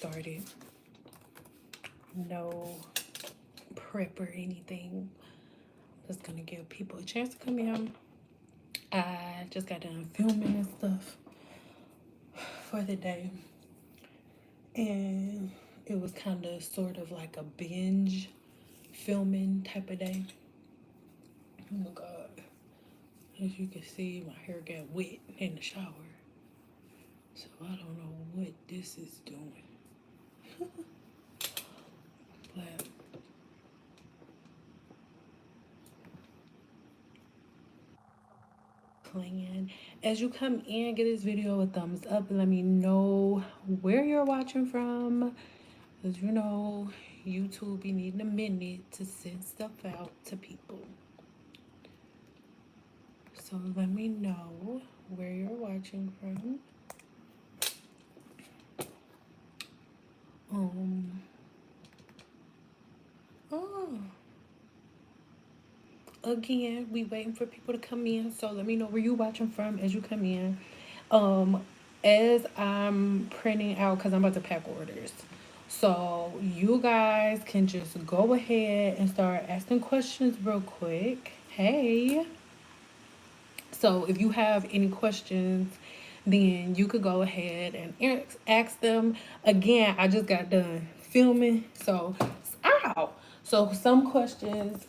started. No prep or anything. Just gonna give people a chance to come in. I just got done filming and stuff for the day, and it was kind of sort of like a binge filming type of day. Oh my god, as you can see, my hair got wet in the shower, so I don't know what this is doing. But playing. As you come in, give this video a thumbs up and let me know where you're watching from, because you know YouTube be needing a minute to send stuff out to people. So let me know where you're watching from. Oh, again, we waiting for people to come in, so let me know where you watching from as you come in. As I'm printing out, because I'm about to pack orders, so you guys can just go ahead and start asking questions real quick. Hey, so if you have any questions, then you could go ahead and ask them. Again, I just got done filming, so ow. So some questions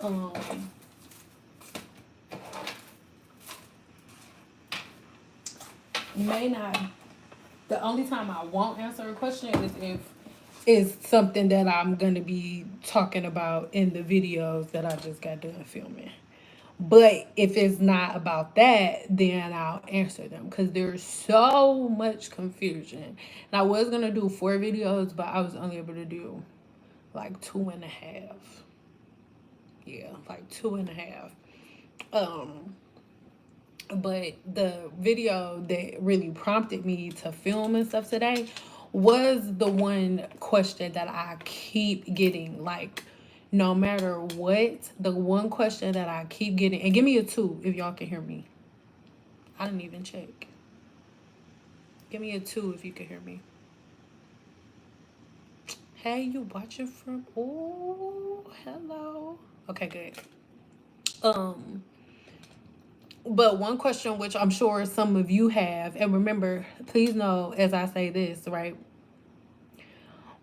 may not, the only time I won't answer a question is if it's something that I'm going to be talking about in the videos that I just got done filming. But if it's not about that, then I'll answer them, because there's so much confusion. And I was going to do 4 videos, but I was only able to do like 2.5. Yeah, like 2.5. But the video that really prompted me to film and stuff today was the one question that I keep getting, like, no matter what, the one question that I keep getting, and give me a 2 if y'all can hear me. I didn't even check. Give me a 2 if you can hear me. Hey, you watching from, oh, hello. Okay, good. But one question which I'm sure some of you have, and remember, please know as I say this, right?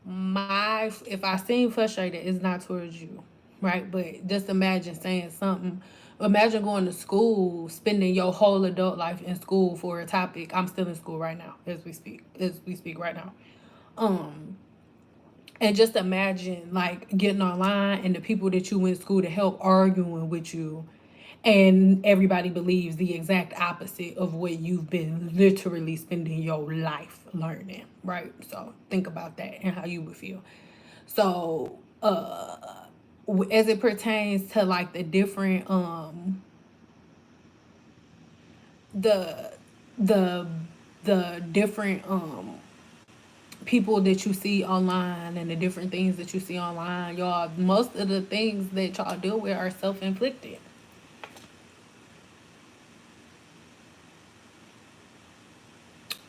If I seem frustrated, it's not towards you, right? But just imagine saying something. Imagine going to school, spending your whole adult life in school for a topic. I'm still in school right now, as we speak right now. And just imagine like getting online and the people that you went to school to help arguing with you, and everybody believes the exact opposite of what you've been literally spending your life learning, right? So think about that and how you would feel. So as it pertains to like the different the different people that you see online and the different things that you see online, y'all, most of the things that y'all deal with are self-inflicted.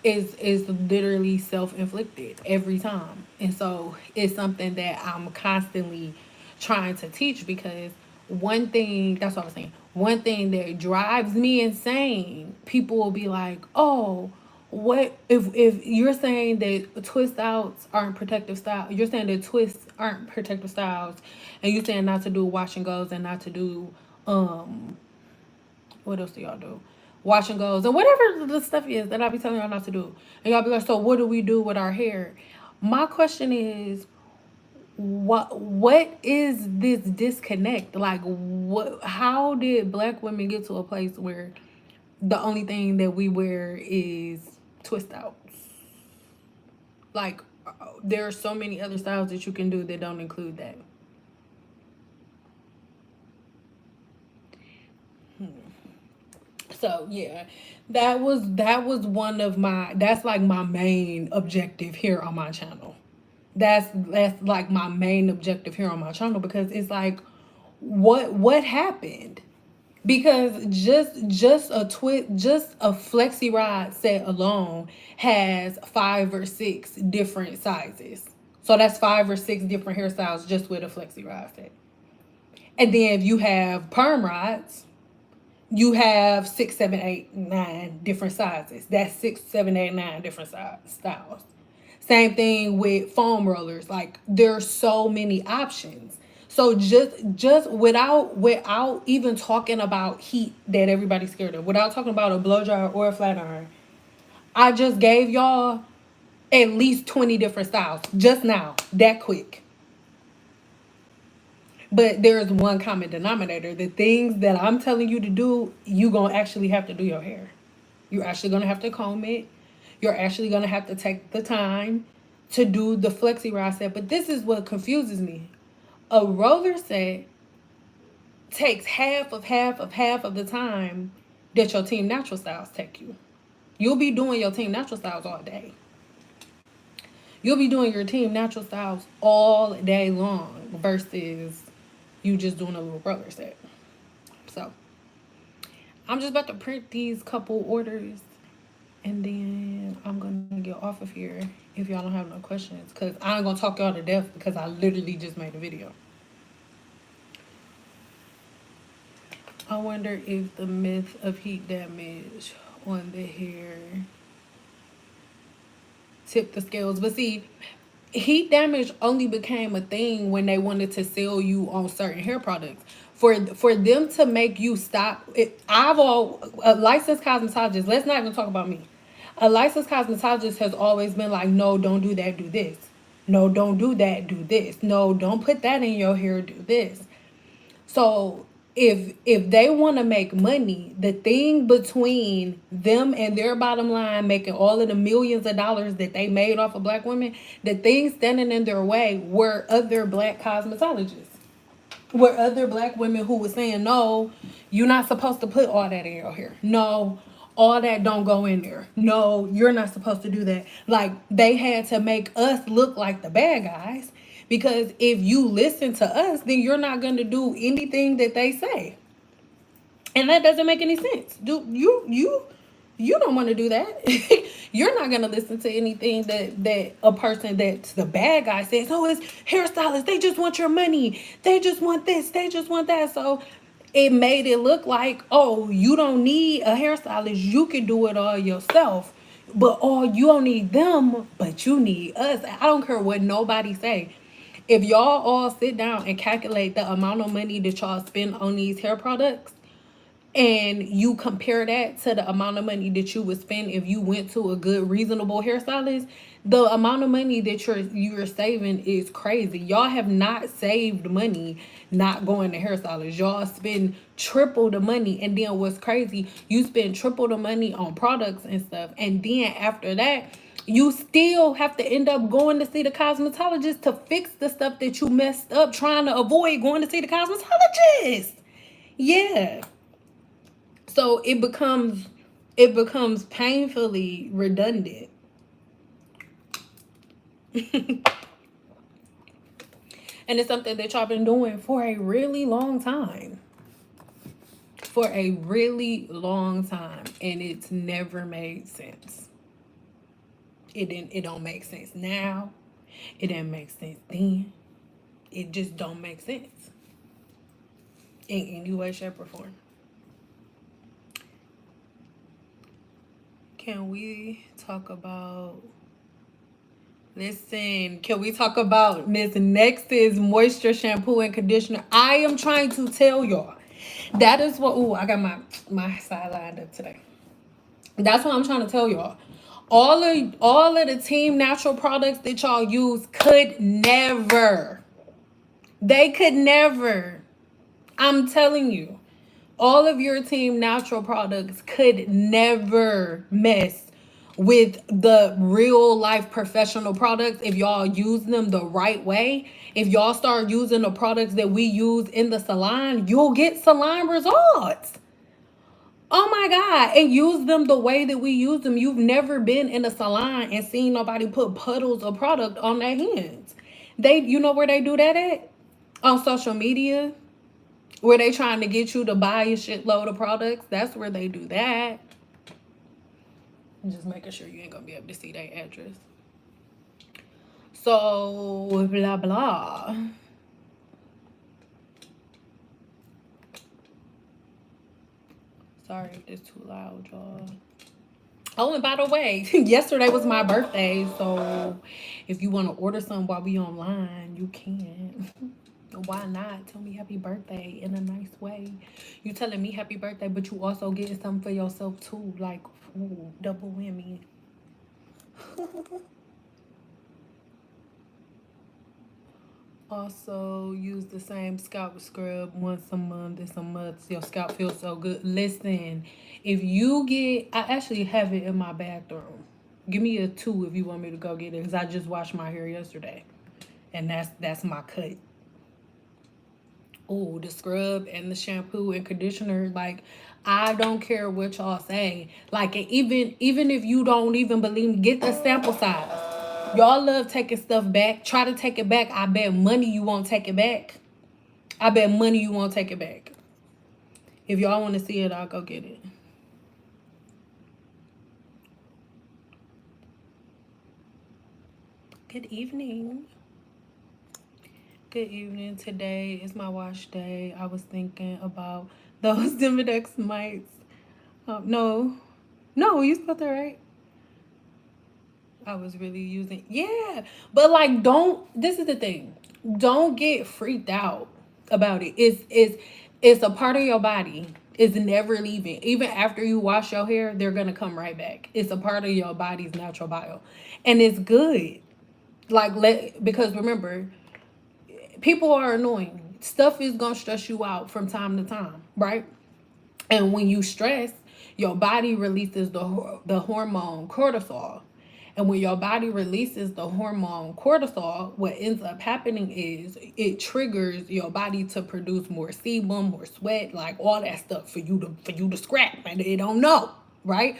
Is literally self-inflicted every time. And so it's something that I'm constantly trying to teach, because one thing, that's what I was saying, one thing that drives me insane, people will be like, oh, what if you're saying that twist outs aren't protective styles, you're saying that twists aren't protective styles, and you're saying not to do wash and goes and not to do what else do y'all do? Wash and goes and whatever the stuff is that I be telling y'all not to do. And y'all be like, so what do we do with our hair? My question is, what is this disconnect? Like, how did Black women get to a place where the only thing that we wear is twist outs? Like, there are so many other styles that you can do that don't include that. So yeah, that was one of my, that's like my main objective here on my channel. That's like my main objective here on my channel, because it's like, what happened? Because just a flexi rod set alone has 5 or 6 different sizes. So that's 5 or 6 different hairstyles just with a flexi rod set. And then if you have perm rods, you have 6, 7, 8, 9 different sizes. That's 6, 7, 8, 9 different styles. Same thing with foam rollers. Like, there's so many options. So just without even talking about heat that everybody's scared of, without talking about a blow dryer or a flat iron, I just gave y'all at least 20 different styles just now, that quick. But there's one common denominator. The things that I'm telling you to do, you gonna actually have to do your hair. You're actually gonna have to comb it. You're actually gonna have to take the time to do the flexi rod set. But this is what confuses me. A roller set takes half of the time that your Team Natural Styles take you. You'll be doing your Team Natural Styles all day. You'll be doing your Team Natural Styles all day long versus you just doing a little roller set. So I'm just about to print these couple orders and then I'm gonna get off of here if y'all don't have no questions, because I ain't gonna talk y'all to death because I literally just made a video. I wonder if the myth of heat damage on the hair tipped the scales. But see, heat damage only became a thing when they wanted to sell you on certain hair products. For them to make you stop it, a licensed cosmetologist, let's not even talk about me. A licensed cosmetologist has always been like, no, don't do that, do this. No, don't do that, do this. No, don't put that in your hair, do this. So if they want to make money, the thing between them and their bottom line, making all of the millions of dollars that they made off of black women, the thing standing in their way were other black cosmetologists, were other black women who were saying, no, you're not supposed to put all that in your hair. No, all that don't go in there. No, you're not supposed to do that. Like, they had to make us look like the bad guys. Because if you listen to us, then you're not going to do anything that they say. And that doesn't make any sense. You don't want to do that. You're not going to listen to anything that a person that's the bad guy says. Oh, it's hairstylists. They just want your money. They just want this. They just want that. So it made it look like, oh, you don't need a hairstylist. You can do it all yourself. But you don't need them, but you need us. I don't care what nobody say. If y'all all sit down and calculate the amount of money that y'all spend on these hair products, and you compare that to the amount of money that you would spend if you went to a good, reasonable hairstylist, the amount of money that you're saving is crazy. Y'all have not saved money not going to hairstylists. Y'all spend triple the money. And then what's crazy, you spend triple the money on products and stuff. And then after that, you still have to end up going to see the cosmetologist to fix the stuff that you messed up trying to avoid going to see the cosmetologist. Yeah. So it becomes painfully redundant. And it's something that y'all been doing for a really long time. For a really long time. And it's never made sense. It don't make sense now. It didn't make sense then. It just don't make sense. In any way, shape, or form. Can we talk about... Listen, can we talk about Miss Nex's moisture shampoo and conditioner? I am trying to tell y'all. That is what... Ooh, I got my side lined up today. That's what I'm trying to tell y'all. All of the Team Natural products that y'all use could never. They could never. I'm telling you. All of your Team Natural products could never mess with the real life professional products if y'all use them the right way. If y'all start using the products that we use in the salon, you'll get salon results. Oh my God. And use them the way that we use them. You've never been in a salon and seen nobody put puddles of product on their hands. You know where they do that at? On social media. Where they trying to get you to buy a shitload of products. That's where they do that. Just making sure you ain't gonna be able to see their address. So blah blah. Sorry if it's too loud, y'all. Oh, and by the way, yesterday was my birthday, so if you want to order something while we online, you can. Why not? Tell me happy birthday in a nice way. You telling me happy birthday, but you also getting something for yourself too. Like, ooh, double whammy. Also, use the same scalp scrub once a month and some months. Your scalp feels so good. Listen, if you get, I actually have it in my bathroom. Give me a 2 if you want me to go get it, because I just washed my hair yesterday, and that's my cut. Oh, the scrub and the shampoo and conditioner, like, I don't care what y'all say. Like, even if you don't even believe me, get the sample size. Y'all love taking stuff back. Try to take it back. I bet money you won't take it back. I bet money you won't take it back. If y'all want to see it, I'll go get it. Good evening. Good evening. Today is my wash day. I was thinking about those Demodex mites. No, you spelled that right. I was really using, yeah, but like, don't. This is the thing. Don't get freaked out about it. It's a part of your body. It's never leaving. Even after you wash your hair, they're gonna come right back. It's a part of your body's natural bio, and it's good. Like, because remember, people are annoying. Stuff is gonna stress you out from time to time, right? And when you stress, your body releases the hormone cortisol. And when your body releases the hormone cortisol, what ends up happening is it triggers your body to produce more sebum, more sweat, like all that stuff for you to scrap, and they don't know, right?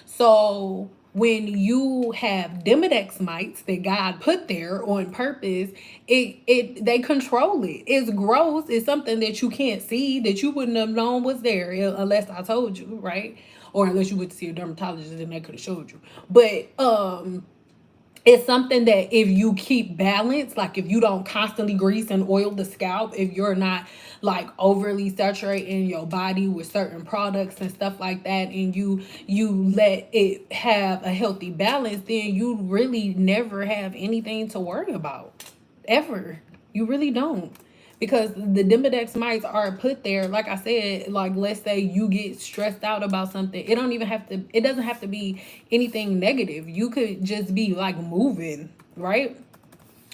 So when you have Demodex mites that God put there on purpose, they control it. It's gross. It's something that you can't see, that you wouldn't have known was there unless I told you, right? Or unless you went to see a dermatologist and they could have showed you. But it's something that if you keep balance, like if you don't constantly grease and oil the scalp, if you're not like overly saturating your body with certain products and stuff like that, and you let it have a healthy balance, then you really never have anything to worry about, ever. You really don't, because the Demodex mites are put there, like I said. Like, let's say you get stressed out about something, it doesn't have to be anything negative. You could just be like moving, right?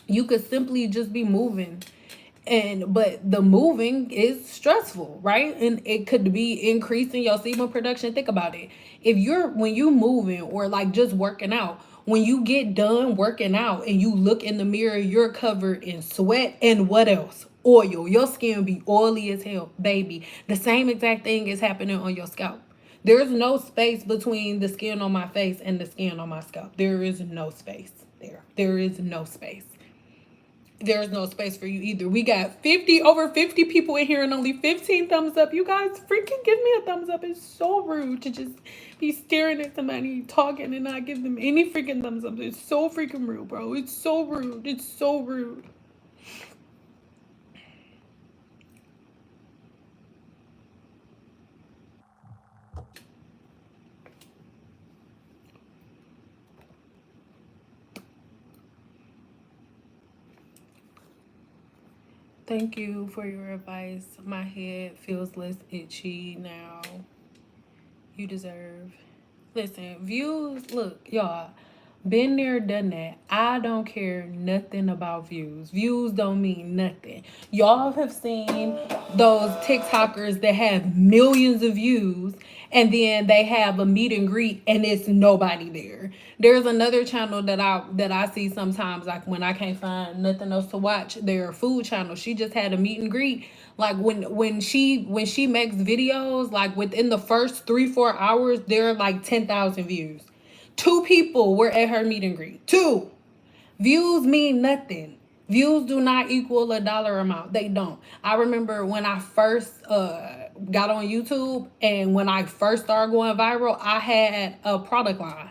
You could simply just be moving, but the moving is stressful, right? And it could be increasing your sebum production. Think about it. When you moving or like just working out, when you get done working out and you look in the mirror, you're covered in sweat and what else? Oil. Your skin be oily as hell, baby. The same exact thing is happening on your scalp. There's no space between the skin on my face and the skin on my scalp. There is no space there. There is no space. There's no space for you either. We got over 50 people in here and only 15 thumbs up. You guys freaking give me a thumbs up. It's so rude to just be staring at somebody talking and not give them any freaking thumbs up. It's so freaking rude, bro. It's so rude. It's so rude. Thank you for your advice. My head feels less itchy now. You deserve. Listen, views, look, y'all, been there, done that. I don't care nothing about views. Views don't mean nothing. Y'all have seen those TikTokers that have millions of views and then they have a meet and greet and it's nobody there. There's another channel that I see sometimes, like when I can't find nothing else to watch, their food channel. She just had a meet and greet. Like when she makes videos, like within the first 3-4 hours, there are like 10,000 views. 2 people were at her meet and greet. 2. Views mean nothing. Views do not equal a dollar amount. They don't. I remember when I first got on YouTube and when I first started going viral, I had a product line.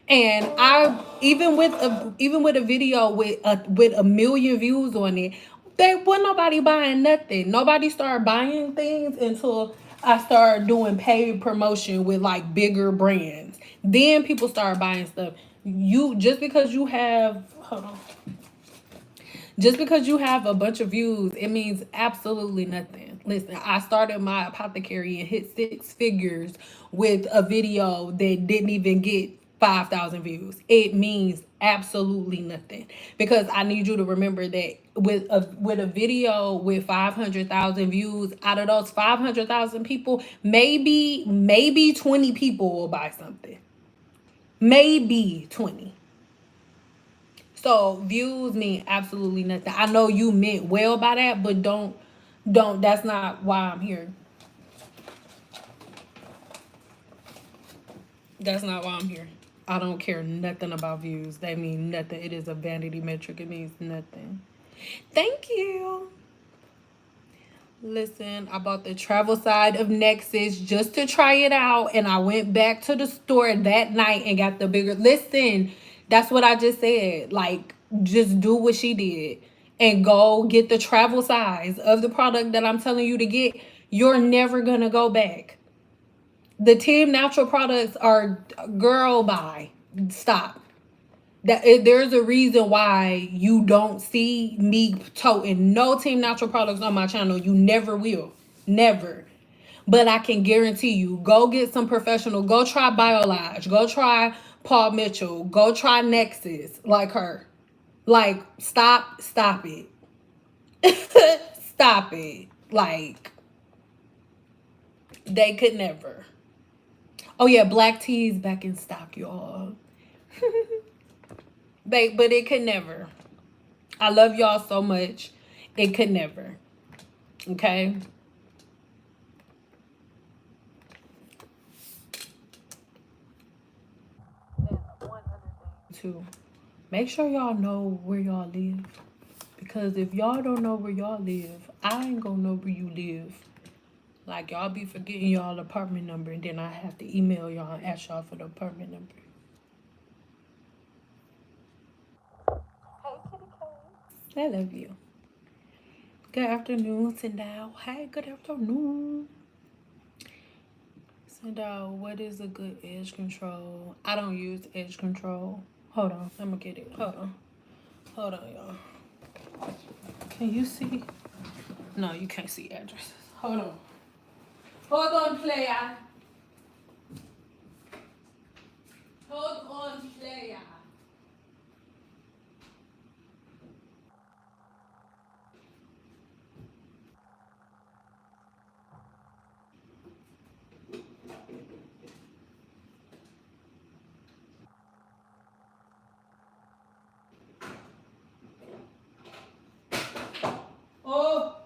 And I even with a video with a million views on it, they wasn't nobody buying nothing. Nobody started buying things until I started doing paid promotion with like bigger brands. Then people started buying stuff. You just because you have hold on. Just because you have a bunch of views, it means absolutely nothing. Listen, I started my apothecary and hit 6 figures with a video that didn't even get 5,000 views. It means absolutely nothing, because I need you to remember that with a video with 500,000 views, out of those 500,000 people, maybe 20 people will buy something. Maybe 20. So views mean absolutely nothing. I know you meant well by that, but don't that's not why I'm here. That's not why I'm here. I don't care nothing about views. They mean nothing. It is a vanity metric. It means nothing. Thank you. Listen, I bought the travel side of Nexus just to try it out, and I went back to the store that night and got the bigger. Listen, that's what I just said. Like, just do what she did and go get the travel size of the product that I'm telling you to get. You're never gonna go back. The Team Natural products are, girl, bye. Stop. There's a reason why you don't see me toting no Team Natural products on my channel. You never will. Never. But I can guarantee you, go get some professional. Go try Biolage. Go try Paul Mitchell. Go try Nexus like her. Like, stop it. Stop it. Like, they could never. Oh yeah, black tea is back in stock, y'all. But it could never. I love y'all so much. It could never. Okay? Too. Make sure y'all know where y'all live. Because if y'all don't know where y'all live, I ain't gonna know where you live. Like, y'all be forgetting y'all apartment number, and then I have to email y'all and ask y'all for the apartment number. I love you. Good afternoon, Sindal. Hey, good afternoon. Sindal, what is a good edge control? I don't use edge control. Hold on, I'm gonna get it. Hold on, y'all. Can you see? No, you can't see addresses. Hold on. Hold on, player. Hold on, player.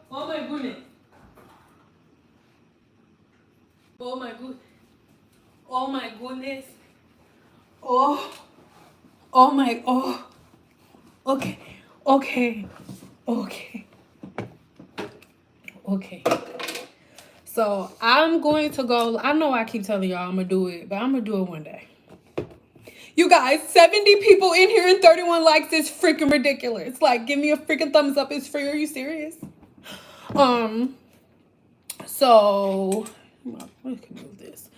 Oh my goodness. Oh my good. Oh my goodness. Oh my. Okay. Okay. So I'm going to go. I know I keep telling y'all I'm gonna do it, but I'm gonna do it one day. You guys, 70 people in here and 31 likes is freaking ridiculous. Like, give me a freaking thumbs up. It's free. Are you serious? So we can move this.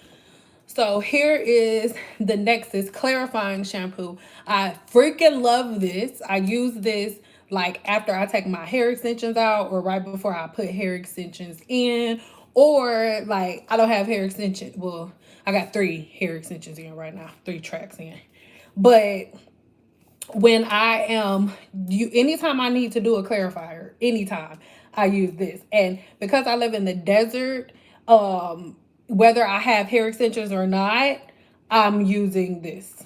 So here is the Nexus clarifying shampoo. I freaking love this. I use this like after I take my hair extensions out, or right before I put hair extensions in, or like I don't have hair extensions. Well, I got 3 hair extensions in right now, 3 tracks in. But when I am, anytime I need to do a clarifier, anytime I use this. And because I live in the desert, whether I have hair extensions or not, I'm using this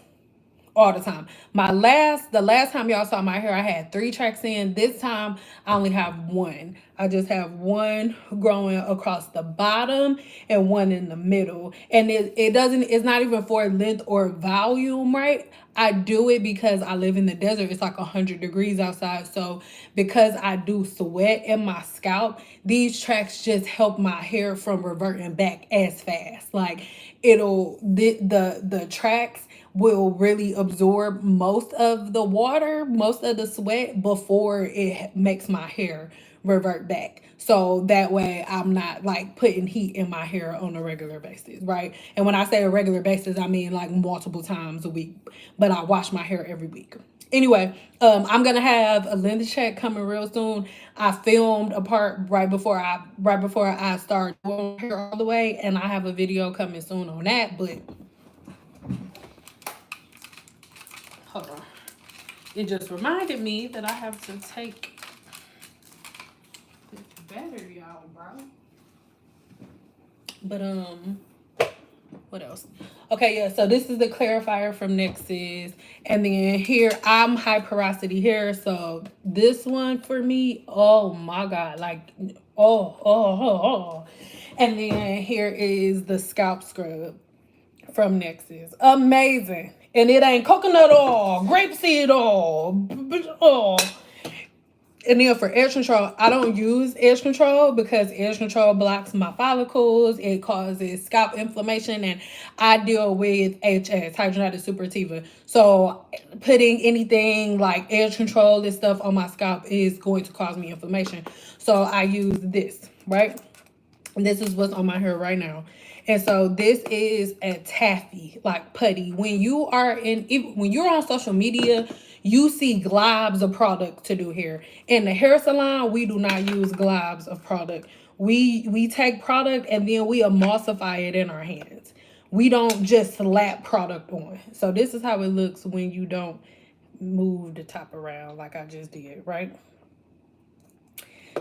all the time. The last time y'all saw my hair, I had 3 tracks in. This time I only have 1. I just have 1 growing across the bottom and 1 in the middle. And it's not even for length or volume, right? I do it because I live in the desert. It's like 100 degrees outside. So because I do sweat in my scalp, these tracks just help my hair from reverting back as fast. Like, the tracks, will really absorb most of the water, most of the sweat before it makes my hair revert back. So that way I'm not like putting heat in my hair on a regular basis, right? And when I say a regular basis, I mean like multiple times a week, but I wash my hair every week. Anyway, I'm gonna have a length check coming real soon. I filmed a part right before I start doing hair all the way, and I have a video coming soon on that. But hold on, it just reminded me that I have to take this battery out, bro. But what else? Okay, yeah, so this is the clarifier from Nexus. And then here, I'm high porosity hair. So this one for me, oh my God, like, oh. And then here is the scalp scrub from Nexus. Amazing. And it ain't coconut oil, grapeseed oil, oh. And then for edge control, I don't use edge control because edge control blocks my follicles. It causes scalp inflammation, and I deal with HS, hydrogenated suppurativa. So putting anything like edge control and stuff on my scalp is going to cause me inflammation. So I use this, right? This is what's on my hair right now. And so this is a taffy, like putty. When you're on social media, you see globs of product to do hair. In the hair salon, we do not use globs of product. We take product and then we emulsify it in our hands. We don't just slap product on. So this is how it looks when you don't move the top around like I just did, right?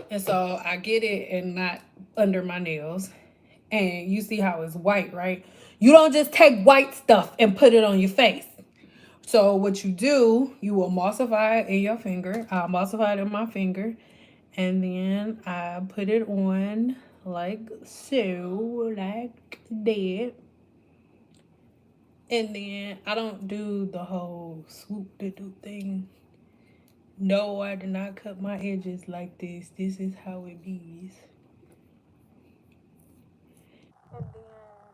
And so I get it and not under my nails. And you see how it's white, right? You don't just take white stuff and put it on your face. So what you do, you will emulsify it in your finger. I emulsify it in my finger. And then I put it on like so, like that. And then I don't do the whole swoop de doo thing. No, I did not cut my edges like this. This is how it be. And then,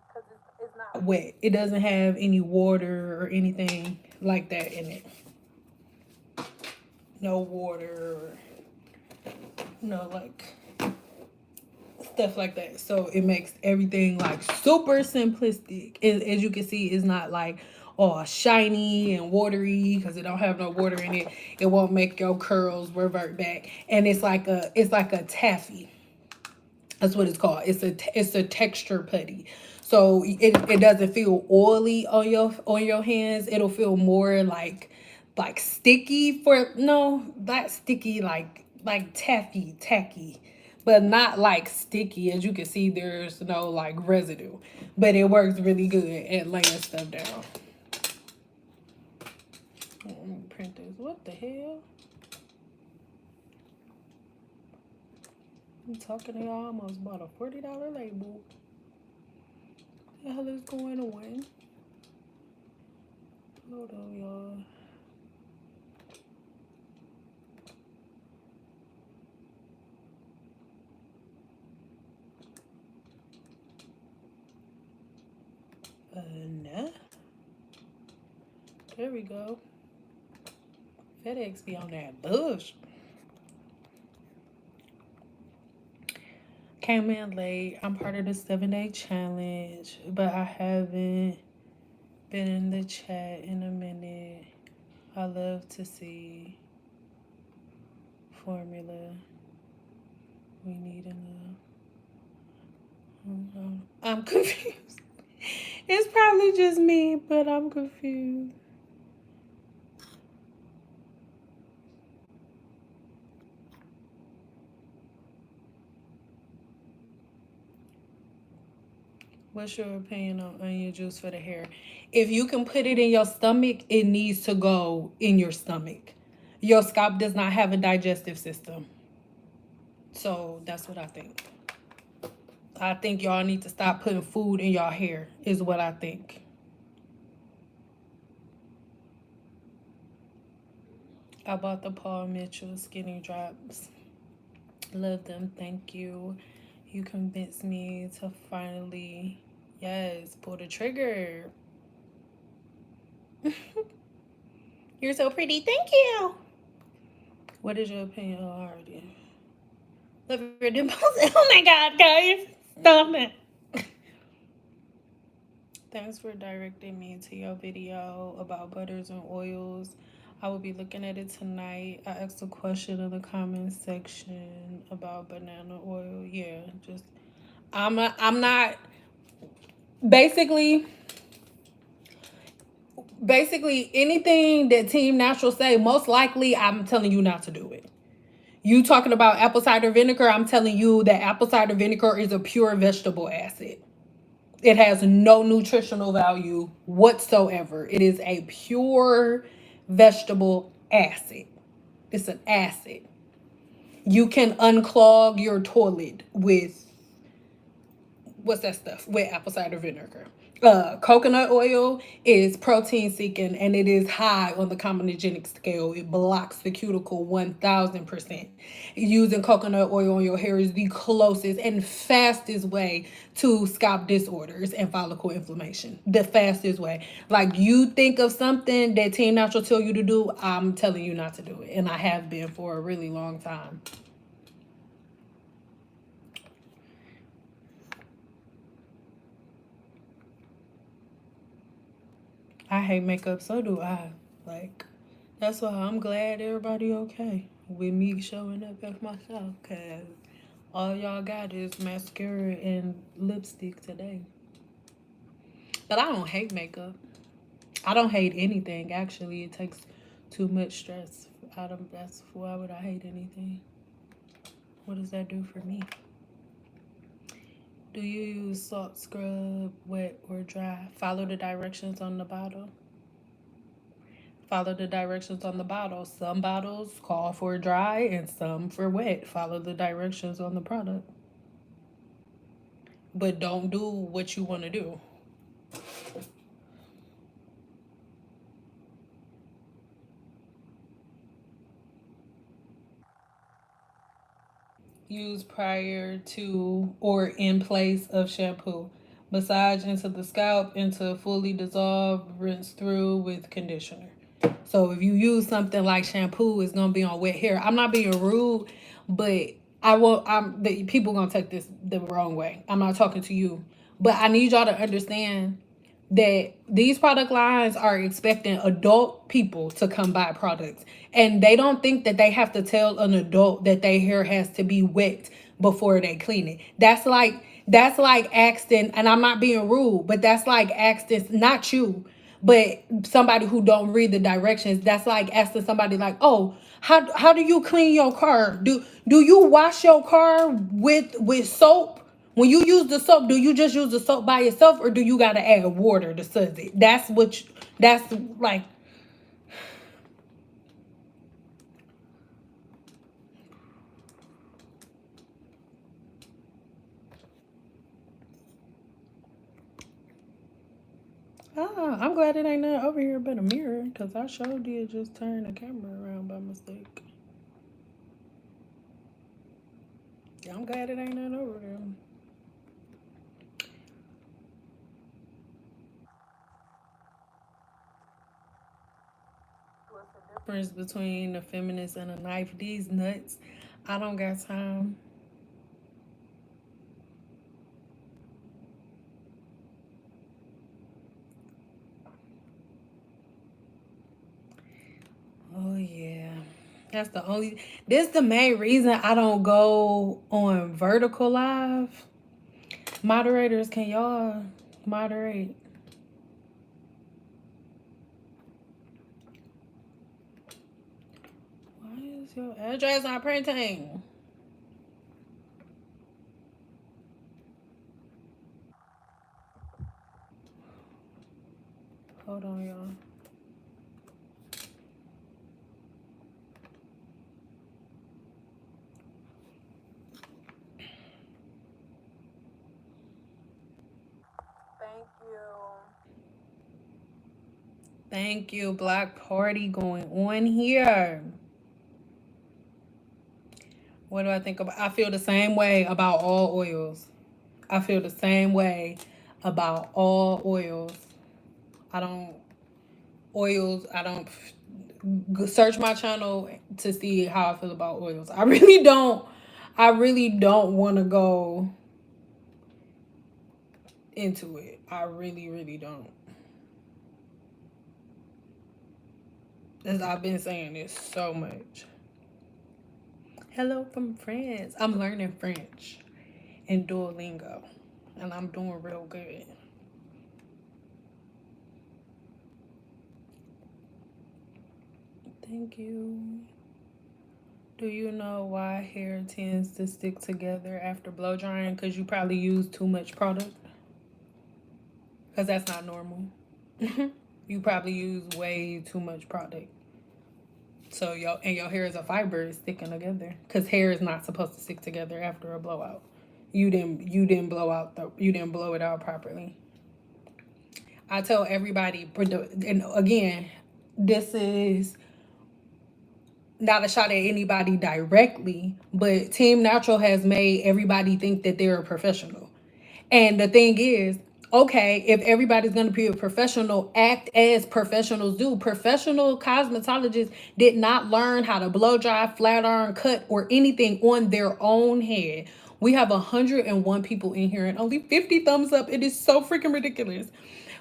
because it's not wet, it doesn't have any water or anything like that in it. No water or like stuff like that. So it makes everything like super simplistic. As you can see, it's not like all shiny and watery because it don't have no water in it. It won't make your curls revert back. And it's like a taffy. That's what it's called. It's a texture putty. So it doesn't feel oily on your hands. It'll feel more like sticky not sticky like tacky, but not like sticky. As you can see, there's no like residue, but it works really good at laying stuff down. Let me print this. What the hell? I'm talking to y'all. Almost bought a $40 label. What the hell is going on? Hold on, y'all. Nah. There we go. FedEx be on that bush. Came in late. I'm part of the 7-day challenge, but I haven't been in the chat in a minute. I love to see formula. We need enough. I'm confused. It's probably just me, but I'm confused. What's your opinion on onion juice for the hair? If you can put it in your stomach, it needs to go in your stomach. Your scalp does not have a digestive system. So that's what I think. I think y'all need to stop putting food in y'all hair, is what I think. I bought the Paul Mitchell Skinny Drops. Love them. Thank you. You convinced me to finally, yes, pull the trigger. You're so pretty. Thank you. What is your opinion on already? Love your dimples. Oh my god, guys. Stop it. Thanks for directing me to your video about butters and oils. I will be looking at it tonight. I asked a question in the comments section about banana oil. Yeah, just I'm not basically anything that Team Natural say, most likely I'm telling you not to do it. You talking about apple cider vinegar, I'm telling you that apple cider vinegar is a pure vegetable acid. It has no nutritional value whatsoever. It is a pure vegetable acid. It's an acid. You can unclog your toilet with what's that stuff? With apple cider vinegar. Coconut oil is protein seeking and it is high on the comedogenic scale. It blocks the cuticle 1000%. Using coconut oil on your hair is the closest and fastest way to scalp disorders and follicle inflammation. The fastest way. Like, you think of something that Team Natural tell you to do, I'm telling you not to do it. And I have been for a really long time. I hate makeup, so do I. Like, that's why I'm glad everybody okay with me showing up as myself, because all y'all got is mascara and lipstick today. But I don't hate makeup. I don't hate anything, actually. It takes too much stress out of, that's why would I hate anything? What does that do for me? Do you use salt scrub, wet or dry? Follow the directions on the bottle. Follow the directions on the bottle. Some bottles call for dry and some for wet. Follow the directions on the product. But don't do what you want to do. Use prior to or in place of shampoo. Massage into the scalp until fully dissolved. Rinse through with conditioner. So if you use something like shampoo, it's gonna be on wet hair. I'm not being rude, but the people gonna take this the wrong way. I'm not talking to you, but I need y'all to understand that these product lines are expecting adult people to come buy products, and they don't think that they have to tell an adult that their hair has to be wet before they clean it. That's like asking, and I'm not being rude, but that's like asking, not you, but somebody who don't read the directions. That's like asking somebody like, oh, how do you clean your car? Do you wash your car with soap? When you use the soap, do you just use the soap by itself, or do you gotta add water to suds it? That's like, I'm glad it ain't nothing over here but a mirror, because I sure did just turn the camera around by mistake. Yeah, I'm glad it ain't nothing over there. What's the difference between a feminist and a knife? These nuts, I don't got time. Oh yeah. That's the only, this the main reason I don't go on vertical live. Moderators, can y'all moderate? Why is your address not printing? Hold on, y'all. Thank you. Thank you. Black party going on here. What do I think about? I feel the same way about all oils. I feel the same way about all oils. I don't. Oils, I don't search my channel to see how I feel about oils. I really don't want to go into it. I really don't. As I've been saying this so much. Hello from France. I'm learning French in Duolingo, and I'm doing real good. Thank you. Do you know why hair tends to stick together after blow drying? Because you probably use too much product. Because that's not normal. You probably use way too much product. So your hair is a fiber is sticking together. Because hair is not supposed to stick together after a blowout. You didn't blow it out properly. I tell everybody, and again, this is not a shot at anybody directly, but Team Natural has made everybody think that they're a professional. And the thing is, okay, if everybody's going to be a professional, act as professionals do. Professional cosmetologists did not learn how to blow dry, flat iron, cut, or anything on their own head. We have 101 people in here and only 50 thumbs up. It is so freaking ridiculous.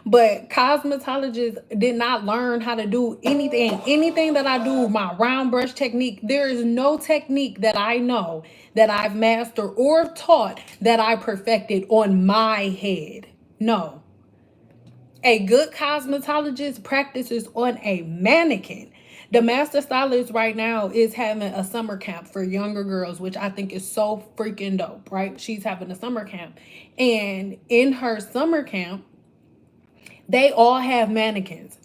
But cosmetologists did not learn how to do anything. Anything that I do, my round brush technique, there is no technique that I know that I've mastered or taught that I perfected on my head. No. A good cosmetologist practices on a mannequin. The master stylist right now is having a summer camp for younger girls, which I think is so freaking dope, right? She's having a summer camp. And in her summer camp, they all have mannequins.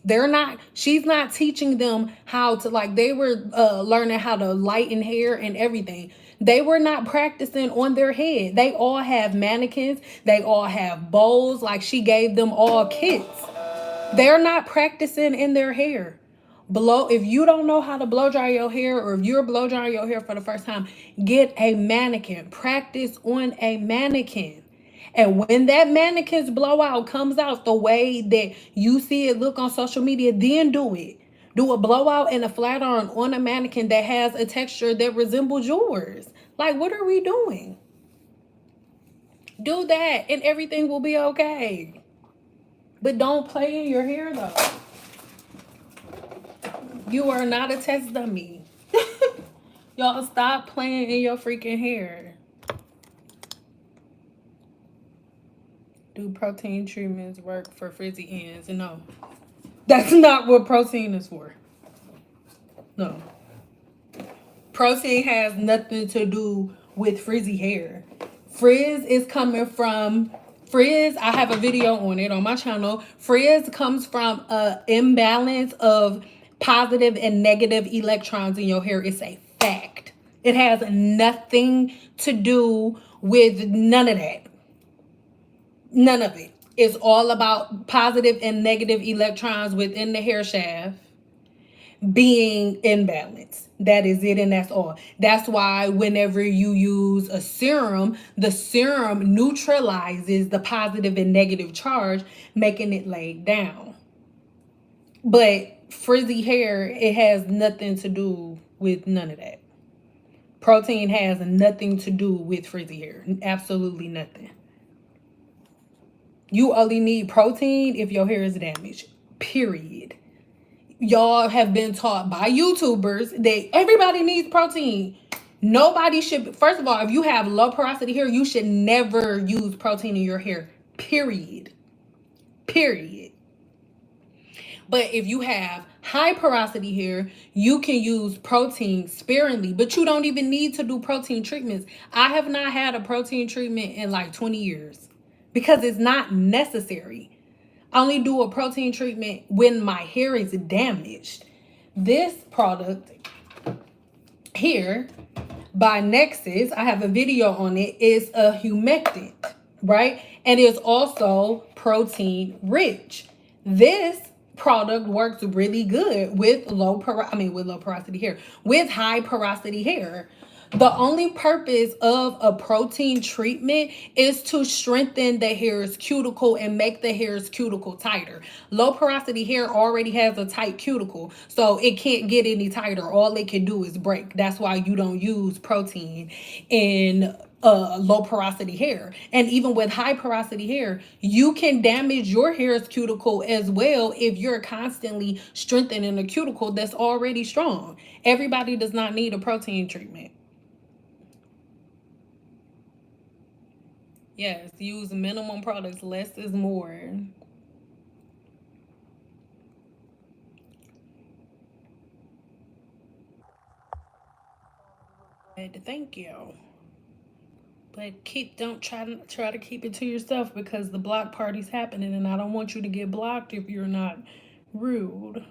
She's not teaching them how to, like, they were learning how to lighten hair and everything. They were not practicing on their head. They all have mannequins. They all have bowls. Like, she gave them all kits. They're not practicing in their hair. If you don't know how to blow dry your hair, or if you're blow drying your hair for the first time, get a mannequin. Practice on a mannequin. And when that mannequin's blowout comes out the way that you see it look on social media, then do it. Do a blowout and a flat iron on a mannequin that has a texture that resembles yours. Like, what are we doing? Do that and everything will be okay. But don't play in your hair, though. You are not a test dummy. Y'all stop playing in your freaking hair. Do protein treatments work for frizzy ends? No. That's not what protein is for. No. Protein has nothing to do with frizzy hair. Frizz is coming from... Frizz, I have a video on it on my channel. Frizz comes from an imbalance of positive and negative electrons in your hair. It's a fact. It has nothing to do with none of that. None of it. It's all about positive and negative electrons within the hair shaft being imbalanced. That is it, and that's all. That's why whenever you use a serum, the serum neutralizes the positive and negative charge, making it lay down. But frizzy hair, it has nothing to do with none of that. Protein has nothing to do with frizzy hair. Absolutely nothing. You only need protein if your hair is damaged, period. Y'all have been taught by YouTubers that everybody needs protein. Nobody should, first of all, if you have low porosity hair, you should never use protein in your hair, period. Period. But if you have high porosity hair, you can use protein sparingly, but you don't even need to do protein treatments. I have not had a protein treatment in like 20 years. Because it's not necessary. I only do a protein treatment when my hair is damaged. This product here by Nexus, I have a video on it, is a humectant, right? And it's also protein rich. This product works really good with low porosity hair, with high porosity hair. The only purpose of a protein treatment is to strengthen the hair's cuticle and make the hair's cuticle tighter. Low porosity hair already has a tight cuticle, so it can't get any tighter. All it can do is break. That's why you don't use protein in low porosity hair. And even with high porosity hair, you can damage your hair's cuticle as well if you're constantly strengthening a cuticle that's already strong. Everybody does not need a protein treatment. Yes, use minimum products. Less is more. Thank you. But don't try to keep it to yourself, because the block party's happening and I don't want you to get blocked if you're not rude.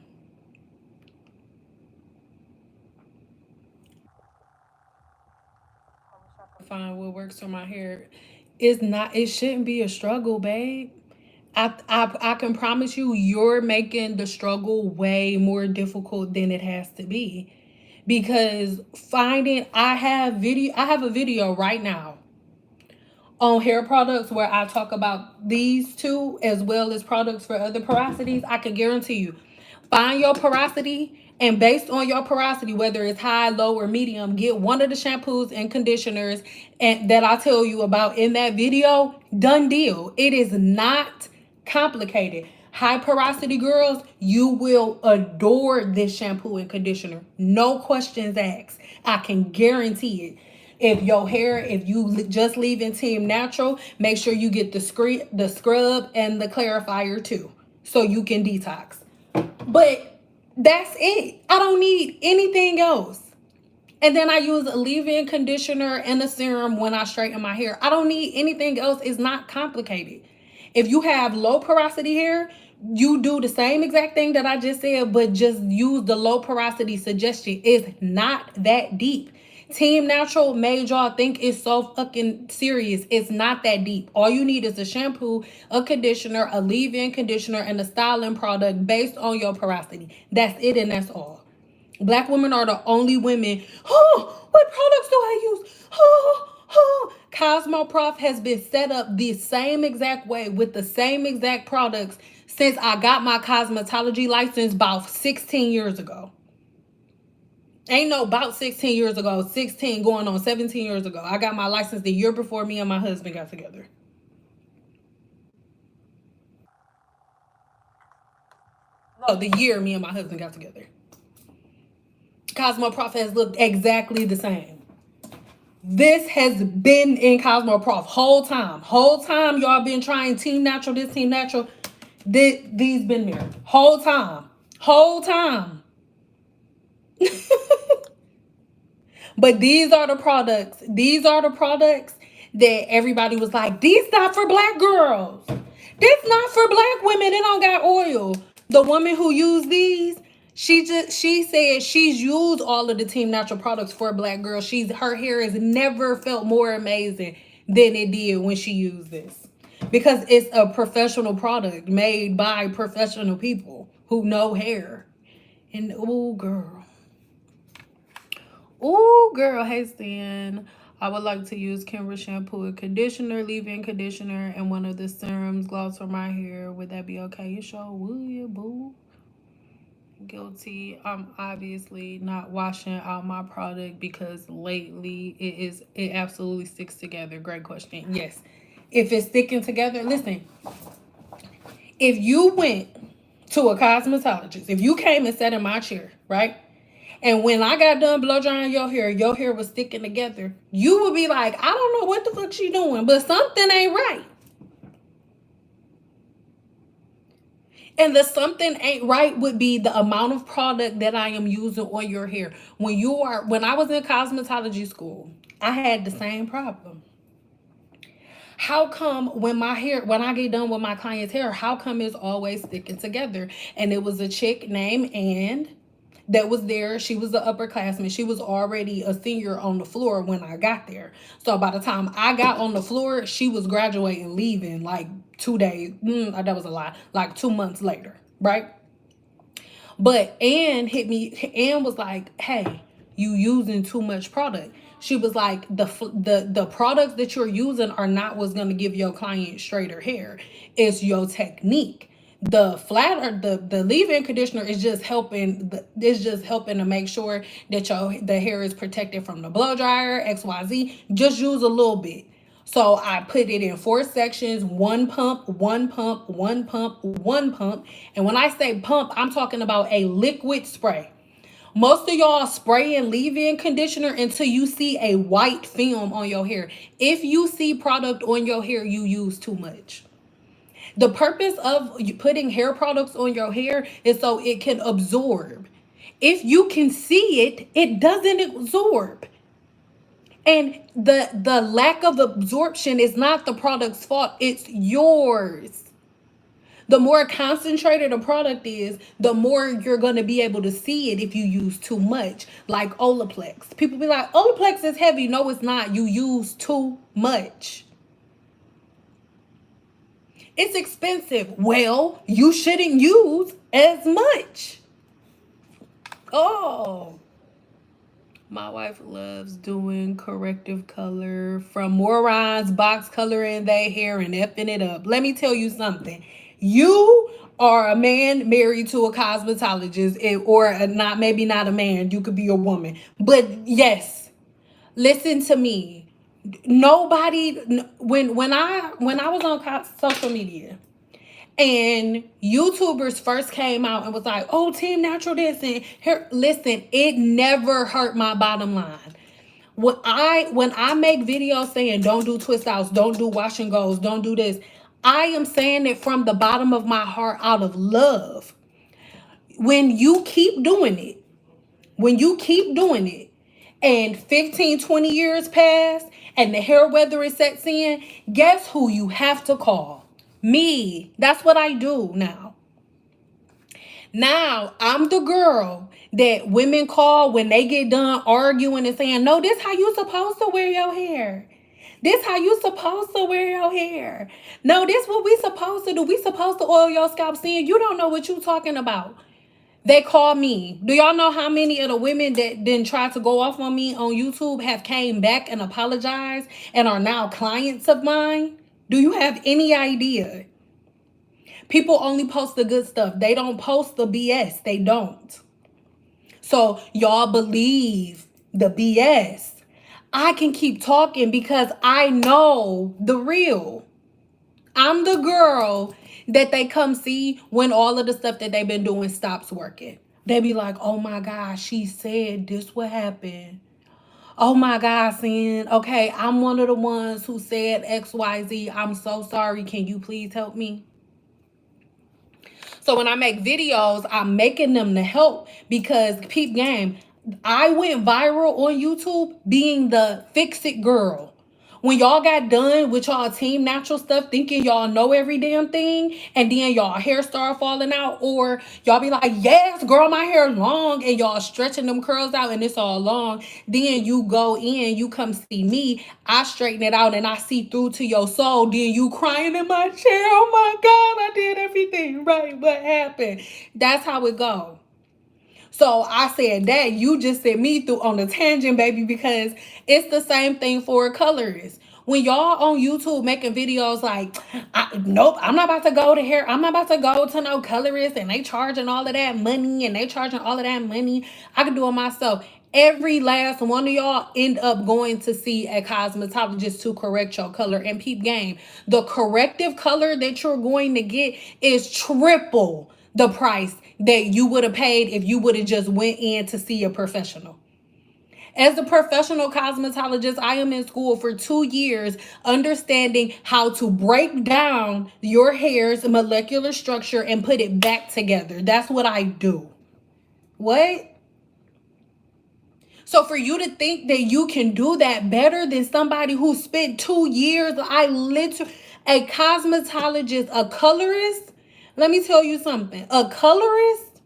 Find what works for my hair. It shouldn't be a struggle, babe. I can promise you, you're making the struggle way more difficult than it has to be. Because I have a video right now on hair products where I talk about these two as well as products for other porosities. I can guarantee you, find your porosity, and based on your porosity, whether it's high, low, or medium, get one of the shampoos and conditioners and that I tell you about in that video. Done deal. It is not complicated. High porosity girls, you will adore this shampoo and conditioner. No questions asked. I can guarantee it. If you just leaving Team Natural, make sure you get the scrub and the clarifier too, so you can detox. But that's it. I don't need anything else. And then I use a leave-in conditioner and a serum when I straighten my hair. I don't need anything else. It's not complicated. If you have low porosity hair, you do the same exact thing that I just said, but just use the low porosity suggestion. It's not that deep. Team Natural made y'all think it's so fucking serious. It's not that deep. All you need is a shampoo, a conditioner, a leave-in conditioner, and a styling product based on your porosity. That's it, and that's all. Black women are the only women. Oh, what products do I use? Oh. Cosmoprof has been set up the same exact way with the same exact products since I got my cosmetology license about 16 years ago. Ain't no about 16 years ago, 16 going on 17 years ago. I got my license the year before me and my husband got together. No, the year me and my husband got together. Cosmoprof has looked exactly the same. This has been in Cosmoprof whole time. Whole time y'all been trying Team Natural, this Team Natural. These been there. Whole time. Whole time. But these are the products. These are the products that everybody was like, these not for black girls. This not for black women. It don't got oil. The woman who used these, she said she's used all of the Team Natural products for black girls. Her hair has never felt more amazing than it did when she used this. Because it's a professional product made by professional people who know hair. And oh girl. Oh, girl, hey, Stan. I would like to use Kimber shampoo and conditioner, leave-in conditioner, and one of the serums, gloss for my hair. Would that be okay? You sure would, you boo? Guilty. I'm obviously not washing out my product because lately it absolutely sticks together. Great question. Yes. If it's sticking together, listen. If you went to a cosmetologist, if you came and sat in my chair, right? And when I got done blow drying your hair was sticking together, you would be like, I don't know what the fuck she doing, but something ain't right. And the something ain't right would be the amount of product that I am using on your hair. When I was in cosmetology school, I had the same problem. How come when I get done with my client's hair, how come it's always sticking together? And it was a chick named Ann that was there. She was the upperclassman. She was already a senior on the floor when I got there. So by the time I got on the floor, she was graduating, leaving like 2 days. That was a lie. Like 2 months later, right? But Ann hit me. Ann was like, hey, You using too much product. She was like, the products that you're using are not what's going to give your client straighter hair. It's your technique. The flatter, the leave-in conditioner is just helping. It's just helping to make sure that the hair is protected from the blow dryer, XYZ. Just use a little bit. So I put it in 4 sections, 1 pump, 1 pump, 1 pump, 1 pump. And when I say pump, I'm talking about a liquid spray. Most of y'all spray and leave-in conditioner until you see a white film on your hair. If you see product on your hair, you use too much. The purpose of putting hair products on your hair is so it can absorb. If you can see it, it doesn't absorb. And the lack of absorption is not the product's fault, it's yours. The more concentrated a product is, the more you're going to be able to see it if you use too much. Like Olaplex. People be like, Olaplex is heavy. No, it's not. You use too much. It's expensive. Well, you shouldn't use as much. Oh. My wife loves doing corrective color from morons, box coloring their hair and effing it up. Let me tell you something. You are a man married to a cosmetologist, or not, maybe not a man. You could be a woman. But yes, listen to me. Nobody, when I was on social media, and YouTubers first came out and was like, oh, Team Natural this and here. Listen, it never hurt my bottom line. When I make videos saying don't do twist outs, don't do wash and goes, don't do this, I am saying it from the bottom of my heart out of love. When you keep doing it, and 15, 20 years pass and the hair weather sets in, guess who you have to call? Me. That's what I do now. Now, I'm the girl that women call when they get done arguing and saying, no, this how you supposed to wear your hair. This how you supposed to wear your hair. No, this what we supposed to do. We supposed to oil your scalp. Saying you don't know what you talking about. They call me. Do y'all know how many of the women that didn't try to go off on me on YouTube have came back and apologized and are now clients of mine? Do you have any idea? People only post the good stuff. They don't post the BS. They don't. So y'all believe the BS. I can keep talking because I know the real. I'm the girl that they come see when all of the stuff that they've been doing stops working. They be like, oh my gosh, she said this would happen. Oh my God, Sin. Okay, I'm one of the ones who said XYZ. I'm so sorry. Can you please help me? So when I make videos, I'm making them to help because, peep game, I went viral on YouTube being the fix-it girl. When y'all got done with y'all Team Natural stuff, thinking y'all know every damn thing, and then y'all hair start falling out, or y'all be like, yes, girl, my hair long, and y'all stretching them curls out and it's all long. Then you go in, you come see me, I straighten it out and I see through to your soul. Then you crying in my chair, oh my God, I did everything right. What happened? That's how it go. So I said that you just sent me through on the tangent, baby, because it's the same thing for a colorist. When y'all on YouTube making videos like, nope, I'm not about to go to hair. I'm not about to go to no colorist and they charging all of that money I can do it myself. Every last one of y'all end up going to see a cosmetologist to correct your color. And peep game, the corrective color that you're going to get is triple the price that you would have paid if you would have just went in to see a professional. As a professional cosmetologist, I am in school for 2 years understanding how to break down your hair's molecular structure and put it back together. That's what I do. What? So for you to think that you can do that better than somebody who spent 2 years, a cosmetologist, a colorist, let me tell you something. A colorist,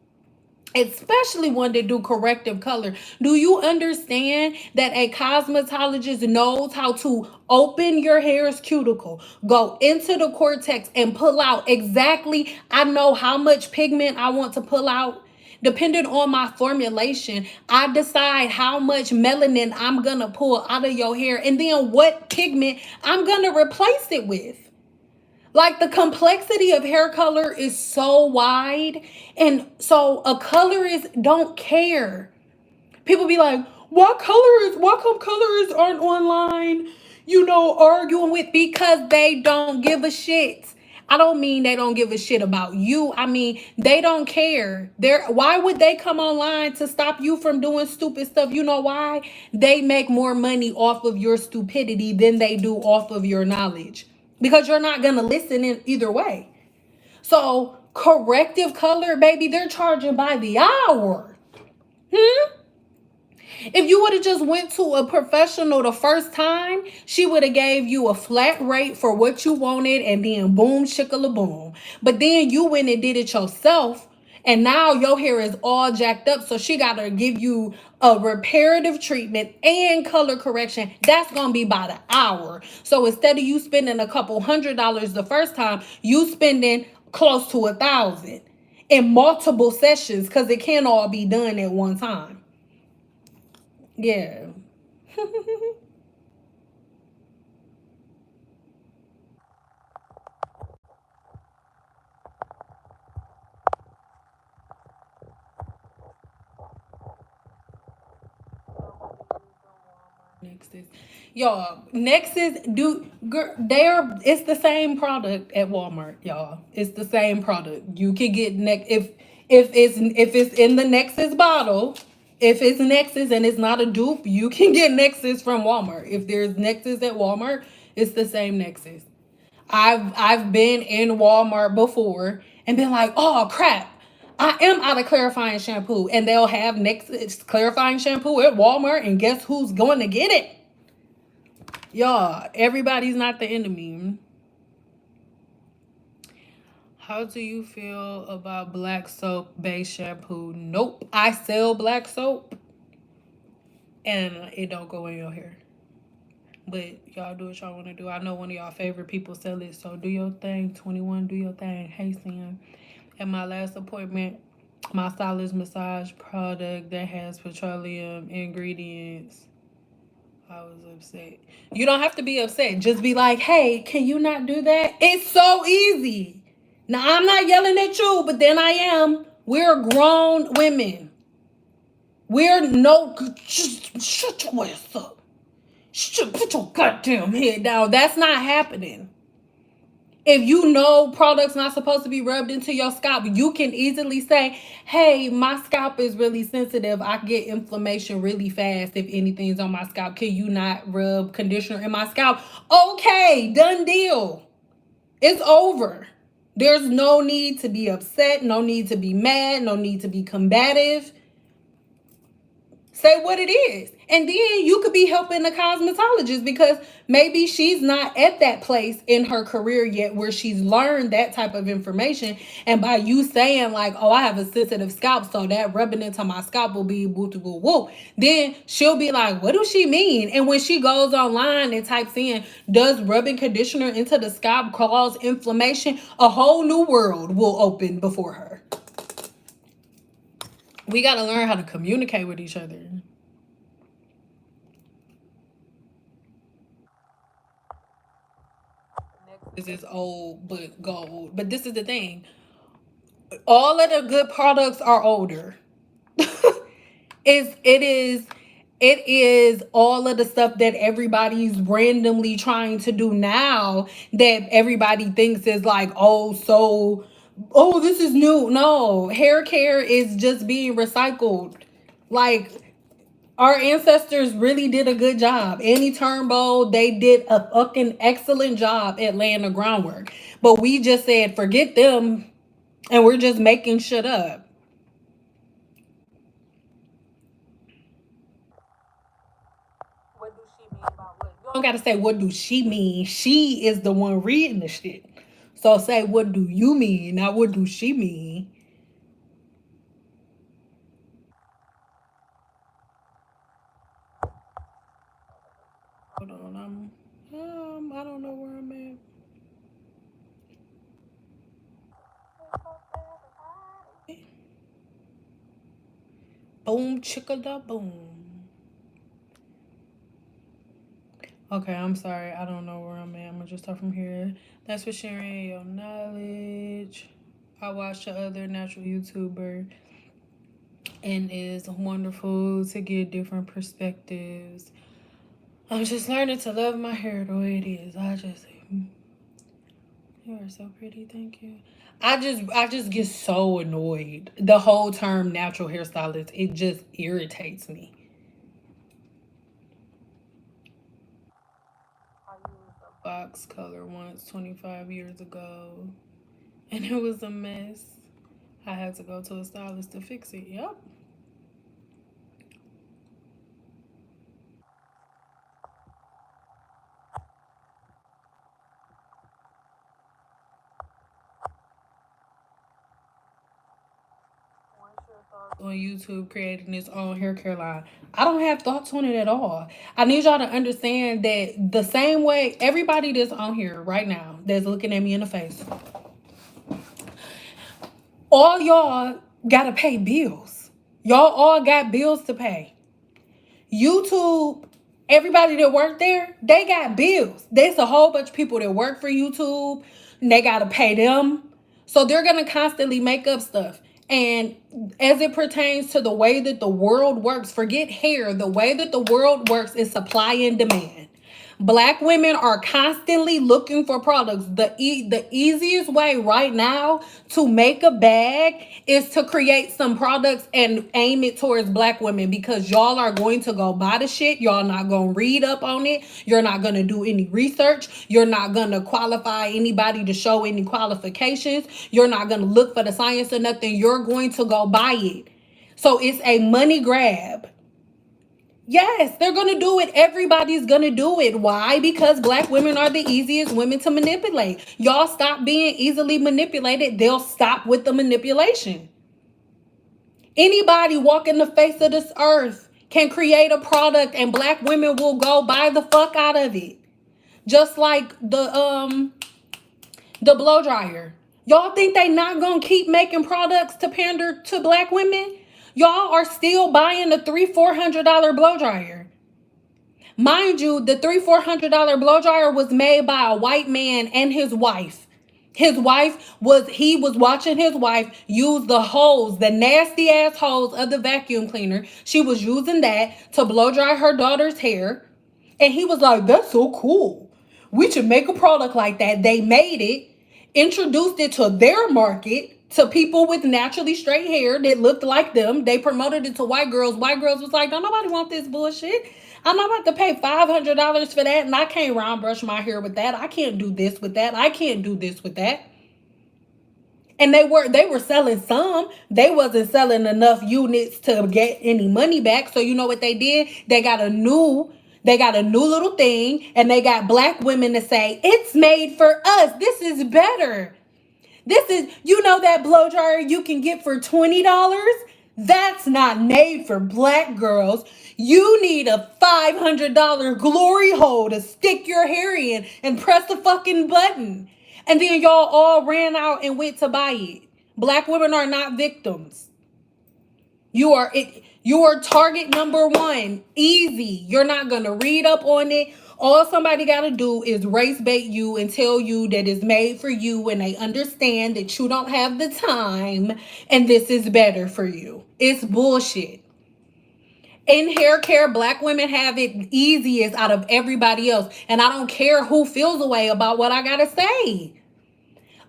especially one that do corrective color, do you understand that a cosmetologist knows how to open your hair's cuticle, go into the cortex and pull out exactly, I know how much pigment I want to pull out. Depending on my formulation, I decide how much melanin I'm gonna pull out of your hair and then what pigment I'm gonna replace it with. Like, the complexity of hair color is so wide. And so a colorist don't care. People be like, why come colorists aren't online, arguing with? Because they don't give a shit. I don't mean they don't give a shit about you. I mean, they don't care. Why would they come online to stop you from doing stupid stuff? You know why? They make more money off of your stupidity than they do off of your knowledge. Because you're not gonna listen in either way. So corrective color, baby, they're charging by the hour. If you would have just went to a professional the first time, she would have gave you a flat rate for what you wanted, and then boom, shickala boom. But then you went and did it yourself, and now your hair is all jacked up, so she got to give you a reparative treatment and color correction. That's going to be by the hour. So instead of you spending a couple $100s the first time, you spending close to $1,000 in multiple sessions, because it can't all be done at one time. Yeah. Nexus. Y'all, Nexus it's the same product at Walmart, y'all. It's the same product. You can get if it's in the Nexus bottle, if it's Nexus and it's not a dupe, you can get Nexus from Walmart. If there's Nexus at Walmart, it's the same Nexus. I've been in Walmart before and been like, oh crap, I am out of clarifying shampoo. And they'll have Nexus clarifying shampoo at Walmart, and guess who's going to get it? Y'all, everybody's not the enemy. How do you feel about black soap based shampoo? Nope. I sell black soap and it don't go in your hair. But y'all do what y'all want to do. I know one of y'all favorite people sell it, so do your thing. 21, do your thing. Hey, Sam. At my last appointment, my stylist massage product that has petroleum ingredients. I was upset. You don't have to be upset. Just be like, hey, can you not do that? It's so easy. Now, I'm not yelling at you, but then I am. We're grown women. We're no... Shut your ass up. Put your goddamn head down. That's not happening. If you know products not supposed to be rubbed into your scalp, you can easily say, hey, my scalp is really sensitive. I get inflammation really fast if anything's on my scalp. Can you not rub conditioner in my scalp? Okay, done deal. It's over. There's no need to be upset, no need to be mad, no need to be combative. Say what it is. And then you could be helping the cosmetologist, because maybe she's not at that place in her career yet where she's learned that type of information. And by you saying like, oh, I have a sensitive scalp, so that rubbing into my scalp will be woo woo woo, then she'll be like, what does she mean? And when she goes online and types in, does rubbing conditioner into the scalp cause inflammation? A whole new world will open before her. We got to learn how to communicate with each other. This is old but gold. But this is the thing. All of the good products are older. It is all of the stuff that everybody's randomly trying to do now that everybody thinks is like, this is new. No, hair care is just being recycled. Like, our ancestors really did a good job. Annie Turnbull, they did a fucking excellent job at laying the groundwork. But we just said, forget them, and we're just making shit up. What do she mean about what? You don't gotta say, what do she mean? She is the one reading the shit. So say, what do you mean? Not what do she mean? Hold on, I don't know where I'm at. Boom, chicka da boom. Okay, I'm sorry. I don't know where I'm at. I'm gonna just start from here. Thanks for sharing your knowledge. I watched the other natural YouTuber, and it's wonderful to get different perspectives. I'm just learning to love my hair the way it is. You are so pretty, thank you. I just get so annoyed. The whole term natural hairstylist, it just irritates me. I used a box color once 25 years ago, and it was a mess. I had to go to a stylist to fix it. Yep. On YouTube creating his own hair care line. I don't have thoughts on it at all. I need y'all to understand that the same way everybody that's on here right now that's looking at me in the face, all y'all gotta pay bills. Y'all all got bills to pay. YouTube, everybody that work there, they got bills. There's a whole bunch of people that work for YouTube and they gotta pay them. So they're gonna constantly make up stuff. And as it pertains to the way that the world works, forget hair, the way that the world works is supply and demand. Black women are constantly looking for products. The easiest way right now to make a bag is to create some products and aim it towards black women, because y'all are going to go buy the shit. Y'all not going to read up on it. You're not going to do any research. You're not going to qualify anybody to show any qualifications. You're not going to look for the science or nothing. You're going to go buy it. So it's a money grab. Yes, they're going to do it. Everybody's going to do it. Why? Because black women are the easiest women to manipulate. Y'all stop being easily manipulated. They'll stop with the manipulation. Anybody walking the face of this earth can create a product and black women will go buy the fuck out of it. Just like the blow dryer. Y'all think they not going to keep making products to pander to black women? Y'all are still buying the $300-$400 blow dryer. Mind you, the $300-$400 blow dryer was made by a white man and his wife. He was watching his wife use the hose, the nasty ass hose of the vacuum cleaner. She was using that to blow dry her daughter's hair. And he was like, that's so cool. We should make a product like that. They made it, introduced it to their market, to people with naturally straight hair that looked like them. They promoted it to white girls. White girls was like, don't nobody want this bullshit. I'm not about to pay $500 for that, and I can't round brush my hair with that. I can't do this with that. I can't do this with that. And they were selling some. They wasn't selling enough units to get any money back. So you know what they did? They got a new little thing, and they got black women to say, it's made for us. This is better. This is, that blow dryer you can get for $20? That's not made for black girls. You need a $500 glory hole to stick your hair in and press the fucking button. And then y'all all ran out and went to buy it. Black women are not victims. You are target number one. Easy. You're not going to read up on it. All somebody got to do is race bait you and tell you that it's made for you, and they understand that you don't have the time and this is better for you. It's bullshit. In hair care, black women have it easiest out of everybody else. And I don't care who feels a way about what I got to say.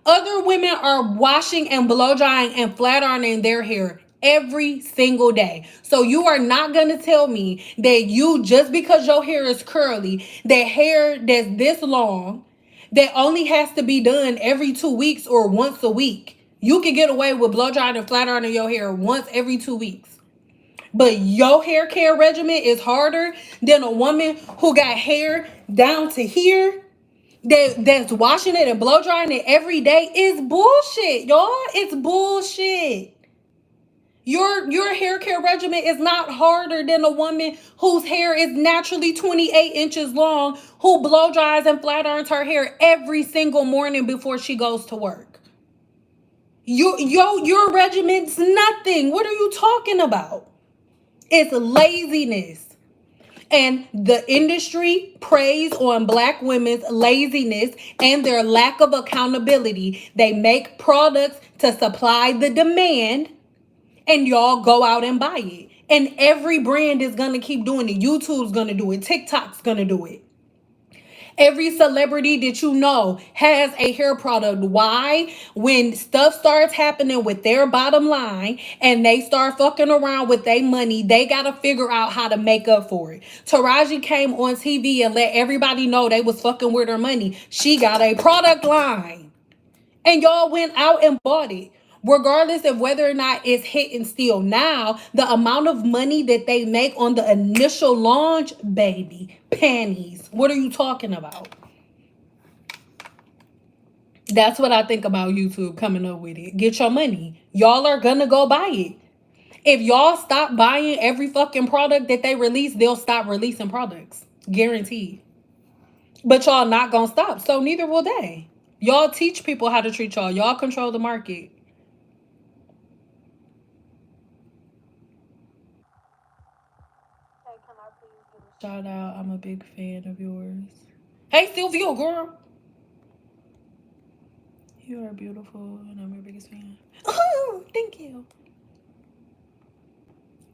Other women are washing and blow drying and flat ironing their hair every single day. So you are not going to tell me that you, just because your hair is curly, that hair that's this long, that only has to be done every 2 weeks or once a week. You can get away with blow drying and flat ironing your hair once every 2 weeks. But your hair care regimen is harder than a woman who got hair down to here that's washing it and blow drying it every day. Is bullshit, y'all. It's bullshit. Your hair care regimen is not harder than a woman whose hair is naturally 28 inches long, who blow dries and flat irons her hair every single morning before she goes to work. Your regimen's nothing. What are you talking about? It's laziness. And the industry preys on black women's laziness and their lack of accountability. They make products to supply the demand, and y'all go out and buy it. And every brand is going to keep doing it. YouTube's going to do it. TikTok's going to do it. Every celebrity that you know has a hair product. Why? When stuff starts happening with their bottom line and they start fucking around with their money, they got to figure out how to make up for it. Taraji came on TV and let everybody know they was fucking with her money. She got a product line. And y'all went out and bought it. Regardless of whether or not it's hitting still. Now, the amount of money that they make on the initial launch, baby, panties. What are you talking about? That's what I think about YouTube coming up with it. Get your money. Y'all are gonna go buy it. If y'all stop buying every fucking product that they release, they'll stop releasing products. Guaranteed. But y'all not gonna stop, so neither will they. Y'all teach people how to treat y'all. Y'all control the market. Shout out, I'm a big fan of yours. Hey, Sylvia, girl. You are beautiful, and I'm your biggest fan. Oh, thank you.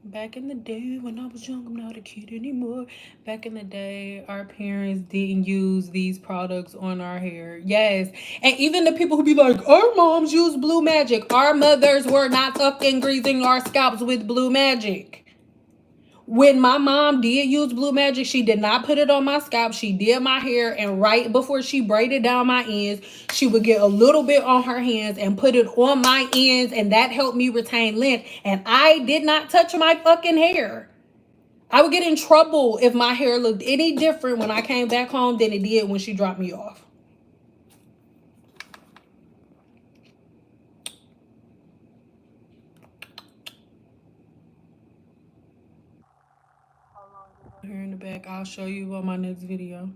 Back in the day when I was young, I'm not a kid anymore. Back in the day, our parents didn't use these products on our hair. Yes. And even the people who be like, our moms use Blue Magic. Our mothers were not fucking greasing our scalps with Blue Magic. When my mom did use Blue Magic, she did not put it on my scalp. She did my hair, and right before she braided down my ends, she would get a little bit on her hands and put it on my ends, and that helped me retain length. And I did not touch my fucking hair. I would get in trouble if my hair looked any different when I came back home than it did when she dropped me off. Here in the back, I'll show you on my next video.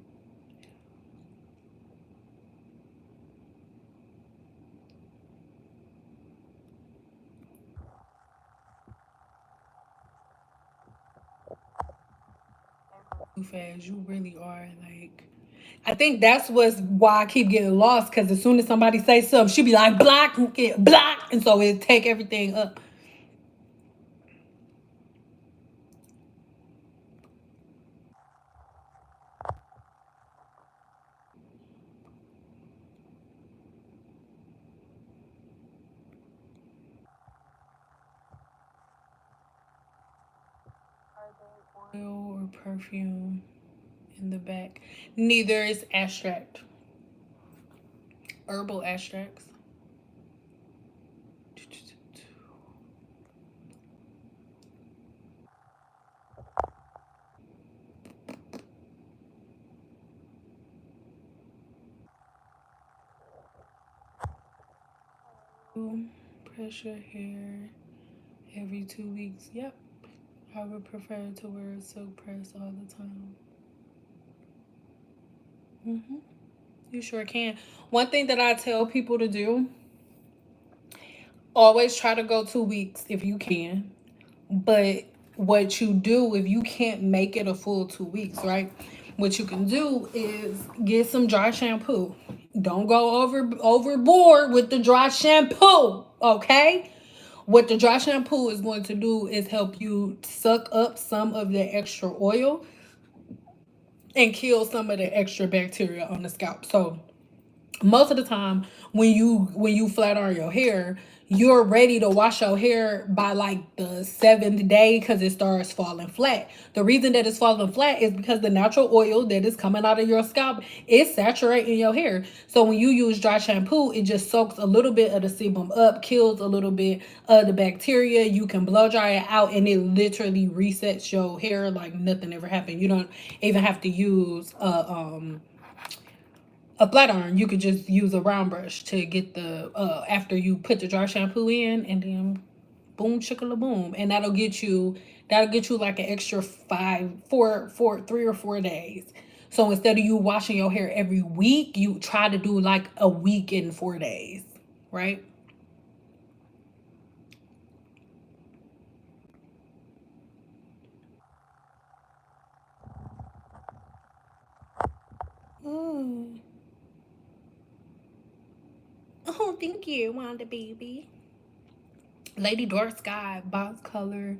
Too fast. You really are like. I think that's why I keep getting lost, because as soon as somebody says something, she be like block, block, and so it take everything up. Oil or perfume in the back. Neither is extract. Herbal extracts. Pressure hair every 2 weeks. Yep. I would prefer to wear a silk press all the time. You sure can. One thing that I tell people to do, always try to go 2 weeks if you can. But what you do, if you can't make it a full 2 weeks, right? What you can do is get some dry shampoo. Don't go overboard with the dry shampoo, okay? What the dry shampoo is going to do is help you suck up some of the extra oil and kill some of the extra bacteria on the scalp. So most of the time when you flat iron your hair, you're ready to wash your hair by like the 7th day because it starts falling flat. The reason that it's falling flat is because the natural oil that is coming out of your scalp is saturating your hair. So when you use dry shampoo, it just soaks a little bit of the sebum up, kills a little bit of the bacteria. You can blow dry it out, and it literally resets your hair like nothing ever happened. You don't even have to use a flat iron. You could just use a round brush to get the after you put the dry shampoo in, and then boom chicka boom, and that'll get you like an extra 3 or 4 days. So instead of you washing your hair every week, you try to do like a week in 4 days, right? Oh. Oh, thank you, Wanda baby. Lady Dark Sky box color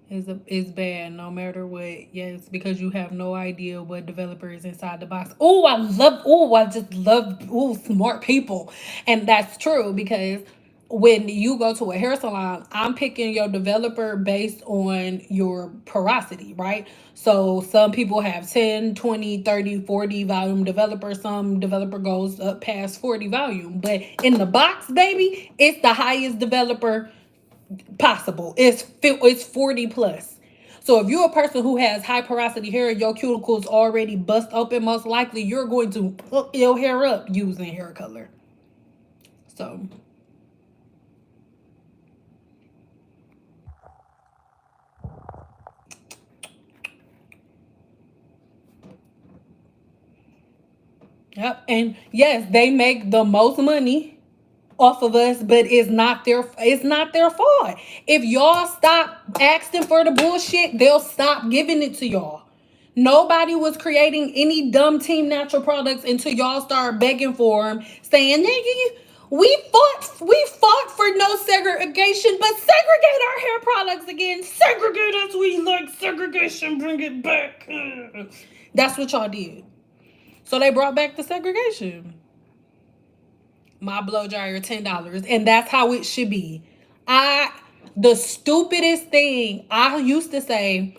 is bad no matter what. Yes, because you have no idea what developer is inside the box. I just love smart people. And that's true because when you go to a hair salon, I'm picking your developer based on your porosity, right? So some people have 10, 20, 30, 40 volume developer. Some developer goes up past 40 volume. But in the box, baby, it's the highest developer possible. It's 40 plus. So if you're a person who has high porosity hair, your cuticles already bust open, most likely you're going to hook your hair up using hair color. So yep. And yes, they make the most money off of us, but it's not their fault. If y'all stop asking for the bullshit, they'll stop giving it to y'all. Nobody was creating any dumb Team Natural products until y'all start begging for them, saying, we fought for no segregation, but segregate our hair products again. Segregate us, we like segregation, bring it back." That's what y'all did. So they brought back the segregation. My blow dryer $10, and that's how it should be. The stupidest thing I used to say,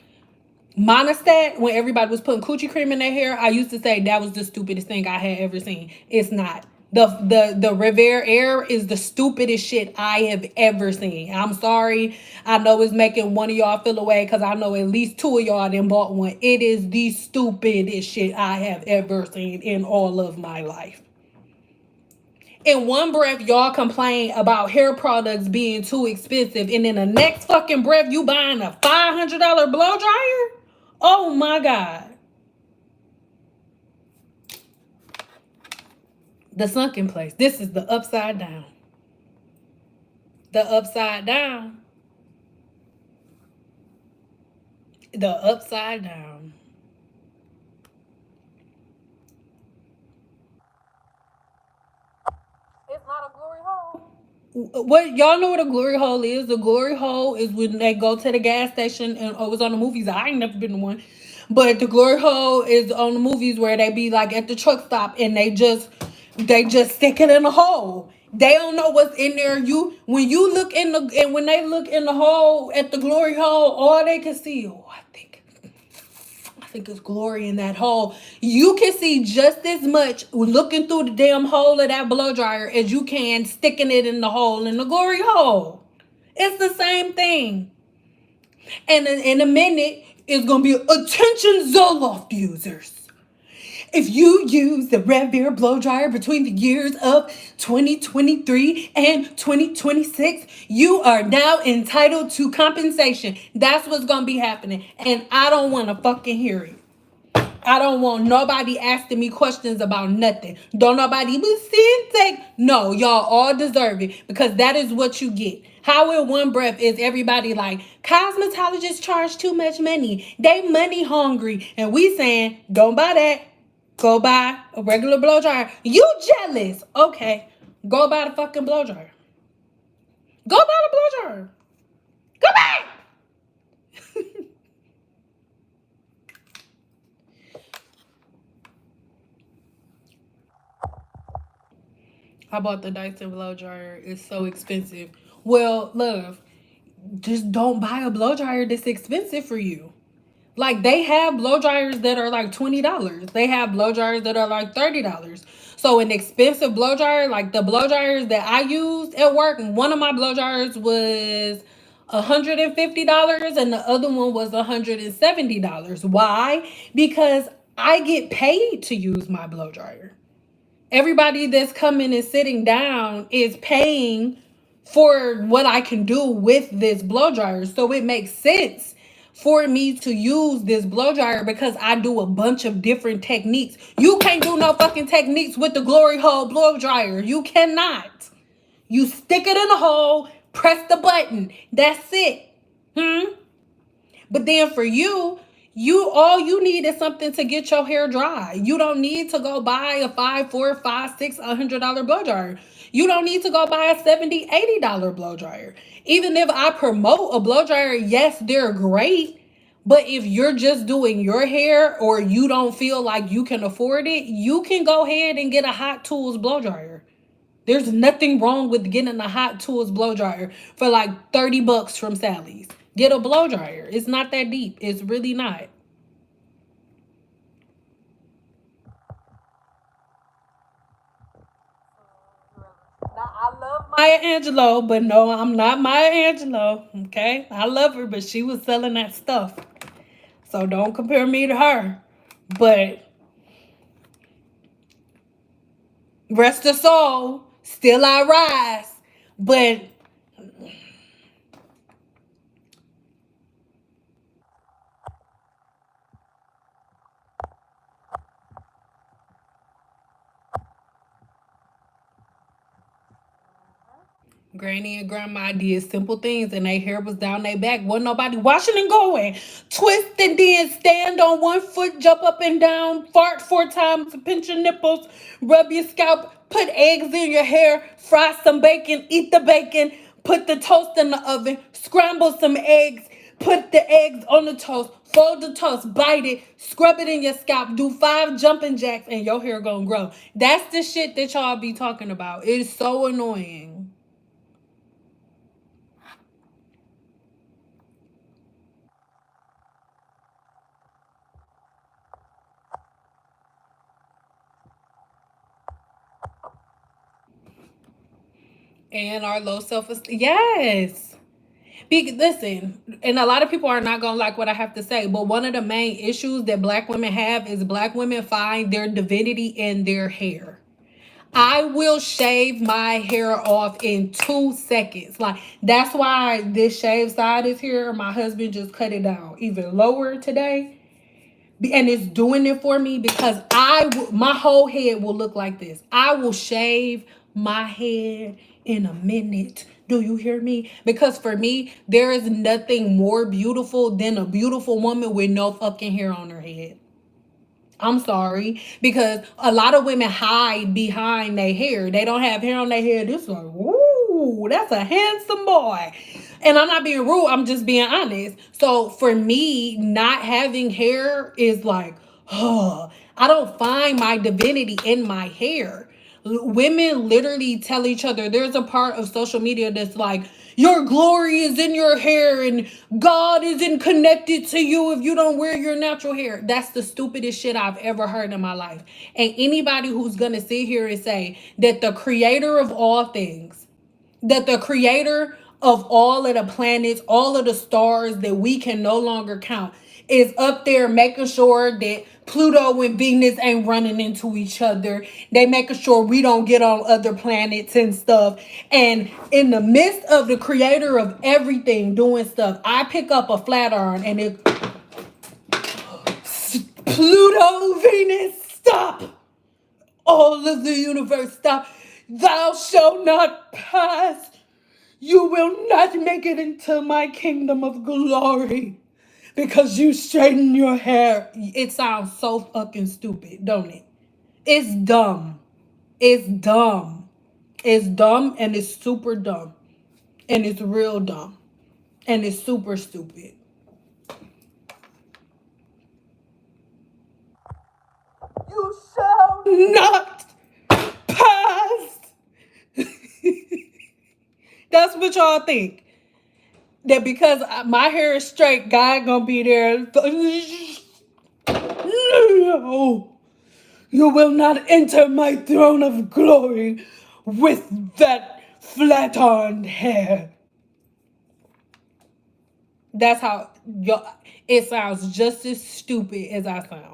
Monostat, when everybody was putting coochie cream in their hair, I used to say that was the stupidest thing I had ever seen. It's not. The Revere Air is the stupidest shit I have ever seen. I'm sorry. I know it's making one of y'all feel away because I know at least two of y'all done bought one. It is the stupidest shit I have ever seen in all of my life. In one breath, y'all complain about hair products being too expensive, and in the next fucking breath, you buying a $500 blow dryer? Oh my God. The sunken place. This is the upside down. The upside down. The upside down. It's not a glory hole. What y'all know what a glory hole is? The glory hole is when they go to the gas station and it was on the movies. I ain't never been to one. But the glory hole is on the movies where they be like at the truck stop and they just stick it in a hole. They don't know what's in there. When you look in the and when they look in the hole at the glory hole, all they can see, I think it's glory in that hole. You can see just as much looking through the damn hole of that blow dryer as you can sticking it in the hole in the glory hole. It's the same thing. And in a minute, it's gonna be attention Zoloft users. If you use the Revere blow dryer between the years of 2023 and 2026, you are now entitled to compensation. That's what's going to be happening. And I don't want to fucking hear it. I don't want nobody asking me questions about nothing. Don't nobody take. No, y'all all deserve it because that is what you get. How in one breath is everybody like, cosmetologists charge too much money. They money hungry. And we saying, don't buy that. Go buy a regular blow dryer. You jealous. Okay. Go buy the fucking blow dryer. Go buy the blow dryer. Go buy it. I bought the Dyson blow dryer. It's so expensive. Well, love, just don't buy a blow dryer that's expensive for you. Like they have blow dryers that are like $20. They have blow dryers that are like $30. So an expensive blow dryer, like the blow dryers that I used at work, one of my blow dryers was $150 and the other one was $170. Why? Because I get paid to use my blow dryer. Everybody that's coming and sitting down is paying for what I can do with this blow dryer. So it makes sense for me to use this blow dryer because I do a bunch of different techniques. You can't do no fucking techniques with the glory hole blow dryer. You cannot. You stick it in the hole, press the button. That's it. But then for you, All you need is something to get your hair dry. You don't need to go buy a $5, $4, $5, $6, $100 blow dryer. You don't need to go buy a $70, $80 blow dryer. Even if I promote a blow dryer, yes, they're great. But if you're just doing your hair or you don't feel like you can afford it, you can go ahead and get a Hot Tools blow dryer. There's nothing wrong with getting a Hot Tools blow dryer for like $30 from Sally's. Get a blow dryer. It's not that deep. It's really not. Now, I love Maya Angelou, but no, I'm not Maya Angelou. Okay? I love her, but she was selling that stuff. So don't compare me to her. But rest her soul, still I rise. But Granny and Grandma did simple things and their hair was down their back. Wasn't nobody washing and going. Twist and then stand on one foot, jump up and down, fart 4 times, pinch your nipples, rub your scalp, put eggs in your hair, fry some bacon, eat the bacon, put the toast in the oven, scramble some eggs, put the eggs on the toast, fold the toast, bite it, scrub it in your scalp, do 5 jumping jacks, and your hair gonna grow. That's the shit that y'all be talking about. It's so annoying. And our low self-esteem. Yes. Listen, and a lot of people are not going to like what I have to say, but one of the main issues that black women have is black women find their divinity in their hair. I will shave my hair off in 2 seconds. Like, that's why this shaved side is here. My husband just cut it down even lower today. And it's doing it for me because my whole head will look like this. I will shave my head in a minute. Do you hear me? Because for me, there is nothing more beautiful than a beautiful woman with no fucking hair on her head. I'm sorry, because a lot of women hide behind their hair. They don't have hair on their head. It's like, ooh, that's a handsome boy. And I'm not being rude. I'm just being honest. So for me, not having hair is like, oh, I don't find my divinity in my hair. Women literally tell each other, there's a part of social media that's like, your glory is in your hair and God isn't connected to you if you don't wear your natural hair. That's the stupidest shit I've ever heard in my life. And anybody who's going to sit here and say that the creator of all things, that the creator of all of the planets, all of the stars that we can no longer count, is up there making sure that Pluto and Venus ain't running into each other. They making sure we don't get on other planets and stuff. And in the midst of the creator of everything doing stuff, I pick up a flat iron and it, Pluto, Venus, stop. All of the universe, stop. Thou shalt not pass. You will not make it into my kingdom of glory because you straighten your hair. It sounds so fucking stupid, don't it? It's dumb. It's dumb. It's dumb and it's super dumb. And it's real dumb. And it's super stupid. You shall not pass. That's what y'all think. That because my hair is straight, God gonna be there. No, you will not enter my throne of glory with that flat-ironed hair. That's how it sounds, just as stupid as I sound.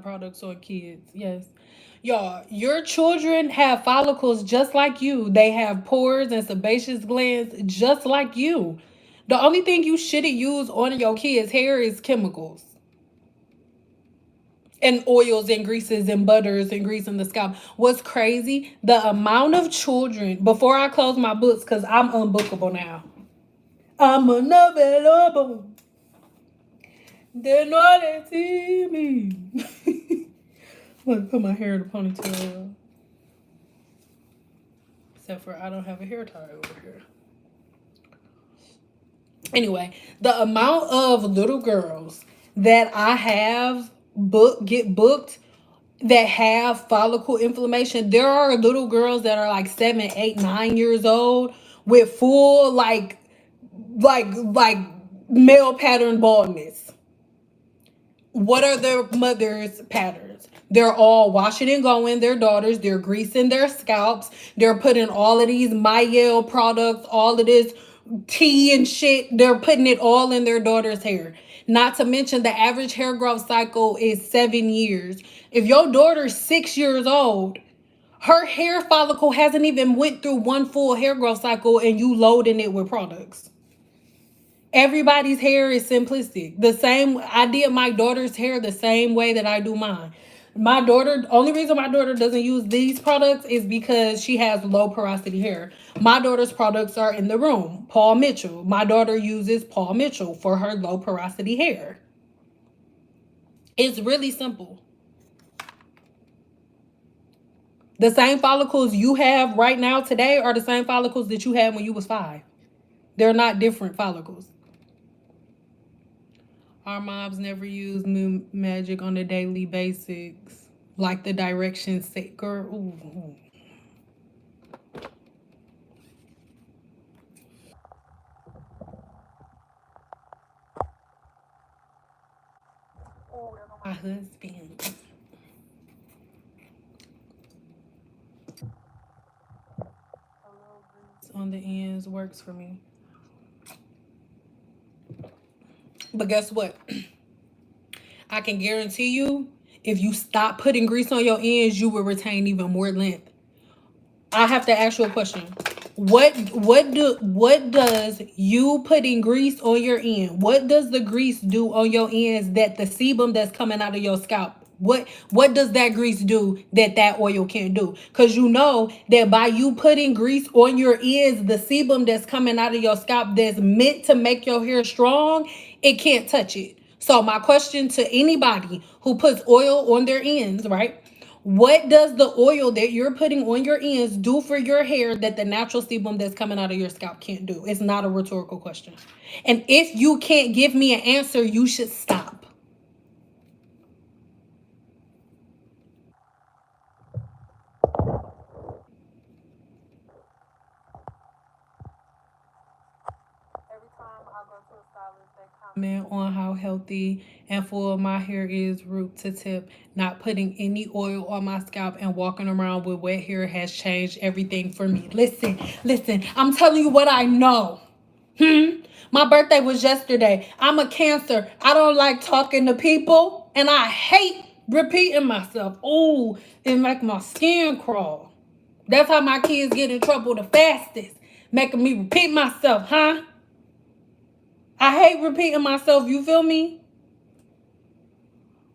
products on kids. Yes. Y'all, your children have follicles just like you. They have pores and sebaceous glands just like you. The only thing you shouldn't use on your kids' hair is chemicals and oils and greases and butters and grease in the scalp. What's crazy? The amount of children, before I close my books, because I'm unbookable now. I'm unavailable. They know they see me. I'm gonna put my hair in a ponytail. Except for I don't have a hair tie over here. Anyway, the amount of little girls that I have get booked that have follicle inflammation. There are little girls that are like 7, 8, 9 years old with full like male pattern baldness. What are their mothers' patterns? They're all washing and going their daughters. They're greasing their scalps. They're putting all of these Myel products, all of this tea and shit. They're putting it all in their daughter's hair. Not to mention the average hair growth cycle is 7 years. If your daughter's 6 years old, her hair follicle hasn't even went through one full hair growth cycle and you loading it with products. Everybody's hair is simplistic. The same, I did my daughter's hair the same way that I do mine. My daughter, only reason my daughter doesn't use these products is because she has low porosity hair. My daughter's products are in the room. Paul Mitchell. My daughter uses Paul Mitchell for her low porosity hair. It's really simple. The same follicles you have right now today are the same follicles that you had when you was 5. They're not different follicles. Our moms never use moon magic on a daily basis. Like the directions say, girl. Ooh. My husband. On the ends works for me. But guess what? I can guarantee you, if you stop putting grease on your ends, you will retain even more length. I have to ask you a question. What does you putting grease on your end? What does the grease do on your ends that the sebum that's coming out of your scalp? What does that grease do that oil can't do? Because you know that by you putting grease on your ends, the sebum that's coming out of your scalp that's meant to make your hair strong, it can't touch it. So my question to anybody who puts oil on their ends, right? What does the oil that you're putting on your ends do for your hair that the natural sebum that's coming out of your scalp can't do? It's not a rhetorical question. And if you can't give me an answer, you should stop. Comment on how healthy and full my hair is root to tip. Not putting any oil on my scalp and walking around with wet hair has changed everything for me. Listen, I'm telling you what I know. My birthday was yesterday. I'm a Cancer. I don't like talking to people and I hate repeating myself. Oh, it make my skin crawl. That's how my kids get in trouble the fastest. Making me repeat myself, huh? I hate repeating myself, you feel me?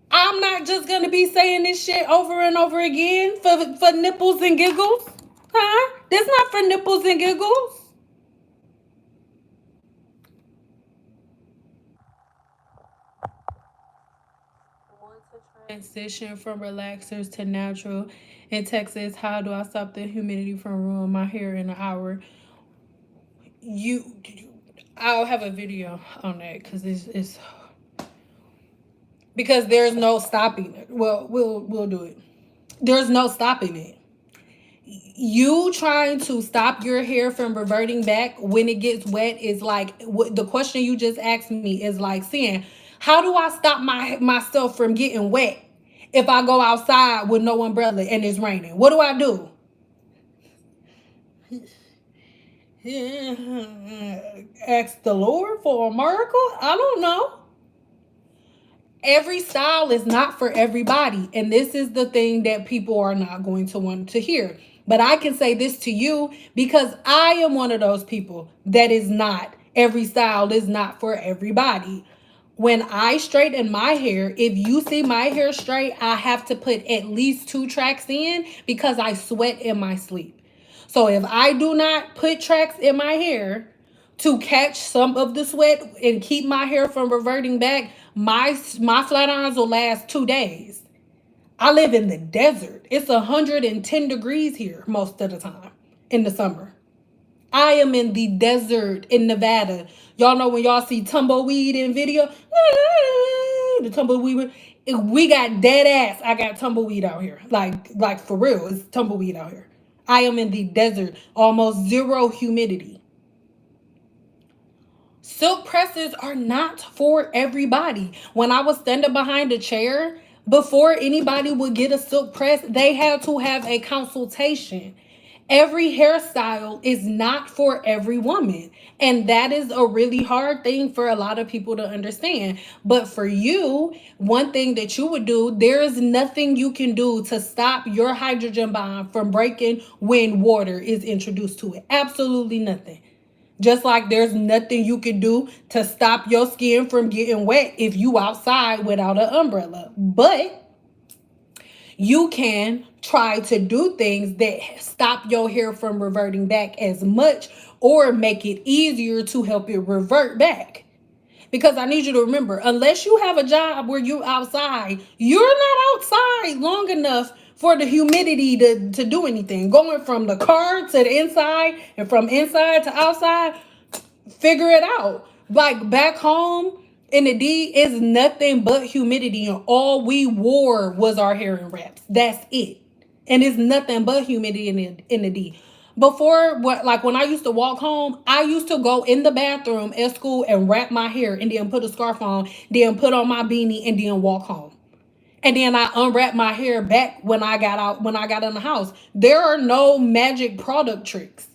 I'm not just gonna be saying this shit over and over again for nipples and giggles. Huh? That's not for nipples and giggles. Transition from relaxers to natural. In Texas, how do I stop the humidity from ruining my hair in an hour? I'll have a video on that because it's because there's no stopping it. Well, we'll do it. There's no stopping it. You trying to stop your hair from reverting back when it gets wet is like the question you just asked me is like saying, how do I stop myself from getting wet if I go outside with no umbrella and it's raining? What do I do? Ask the Lord for a miracle? I don't know. Every style is not for everybody. And this is the thing that people are not going to want to hear. But I can say this to you because I am one of those people that is not. Every style is not for everybody. When I straighten my hair, if you see my hair straight, I have to put at least 2 tracks in because I sweat in my sleep. So if I do not put tracks in my hair to catch some of the sweat and keep my hair from reverting back, my flat irons will last 2 days. I live in the desert. It's 110 degrees here most of the time in the summer. I am in the desert in Nevada. Y'all know when y'all see tumbleweed in video, the tumbleweed, we got dead ass. I got tumbleweed out here. Like for real, it's tumbleweed out here. I am in the desert, almost zero humidity. Silk presses are not for everybody. When I was standing behind a chair, before anybody would get a silk press, they had to have a consultation. Every hairstyle is not for every woman. And that is a really hard thing for a lot of people to understand. But for you, one thing that you would do, there is nothing you can do to stop your hydrogen bond from breaking when water is introduced to it. Absolutely nothing. Just like there's nothing you can do to stop your skin from getting wet if you outside without an umbrella. But you can try to do things that stop your hair from reverting back as much or make it easier to help it revert back. Because I need you to remember, unless you have a job where you're outside, you're not outside long enough for the humidity to do anything. Going from the car to the inside and from inside to outside, figure it out. Like back home in the D is nothing but humidity, and all we wore was our hair in wraps. That's it. And it's nothing but humidity in the D. Before, like when I used to walk home, I used to go in the bathroom at school and wrap my hair and then put a scarf on, then put on my beanie and then walk home. And then I unwrap my hair back when I got in the house. There are no magic product tricks.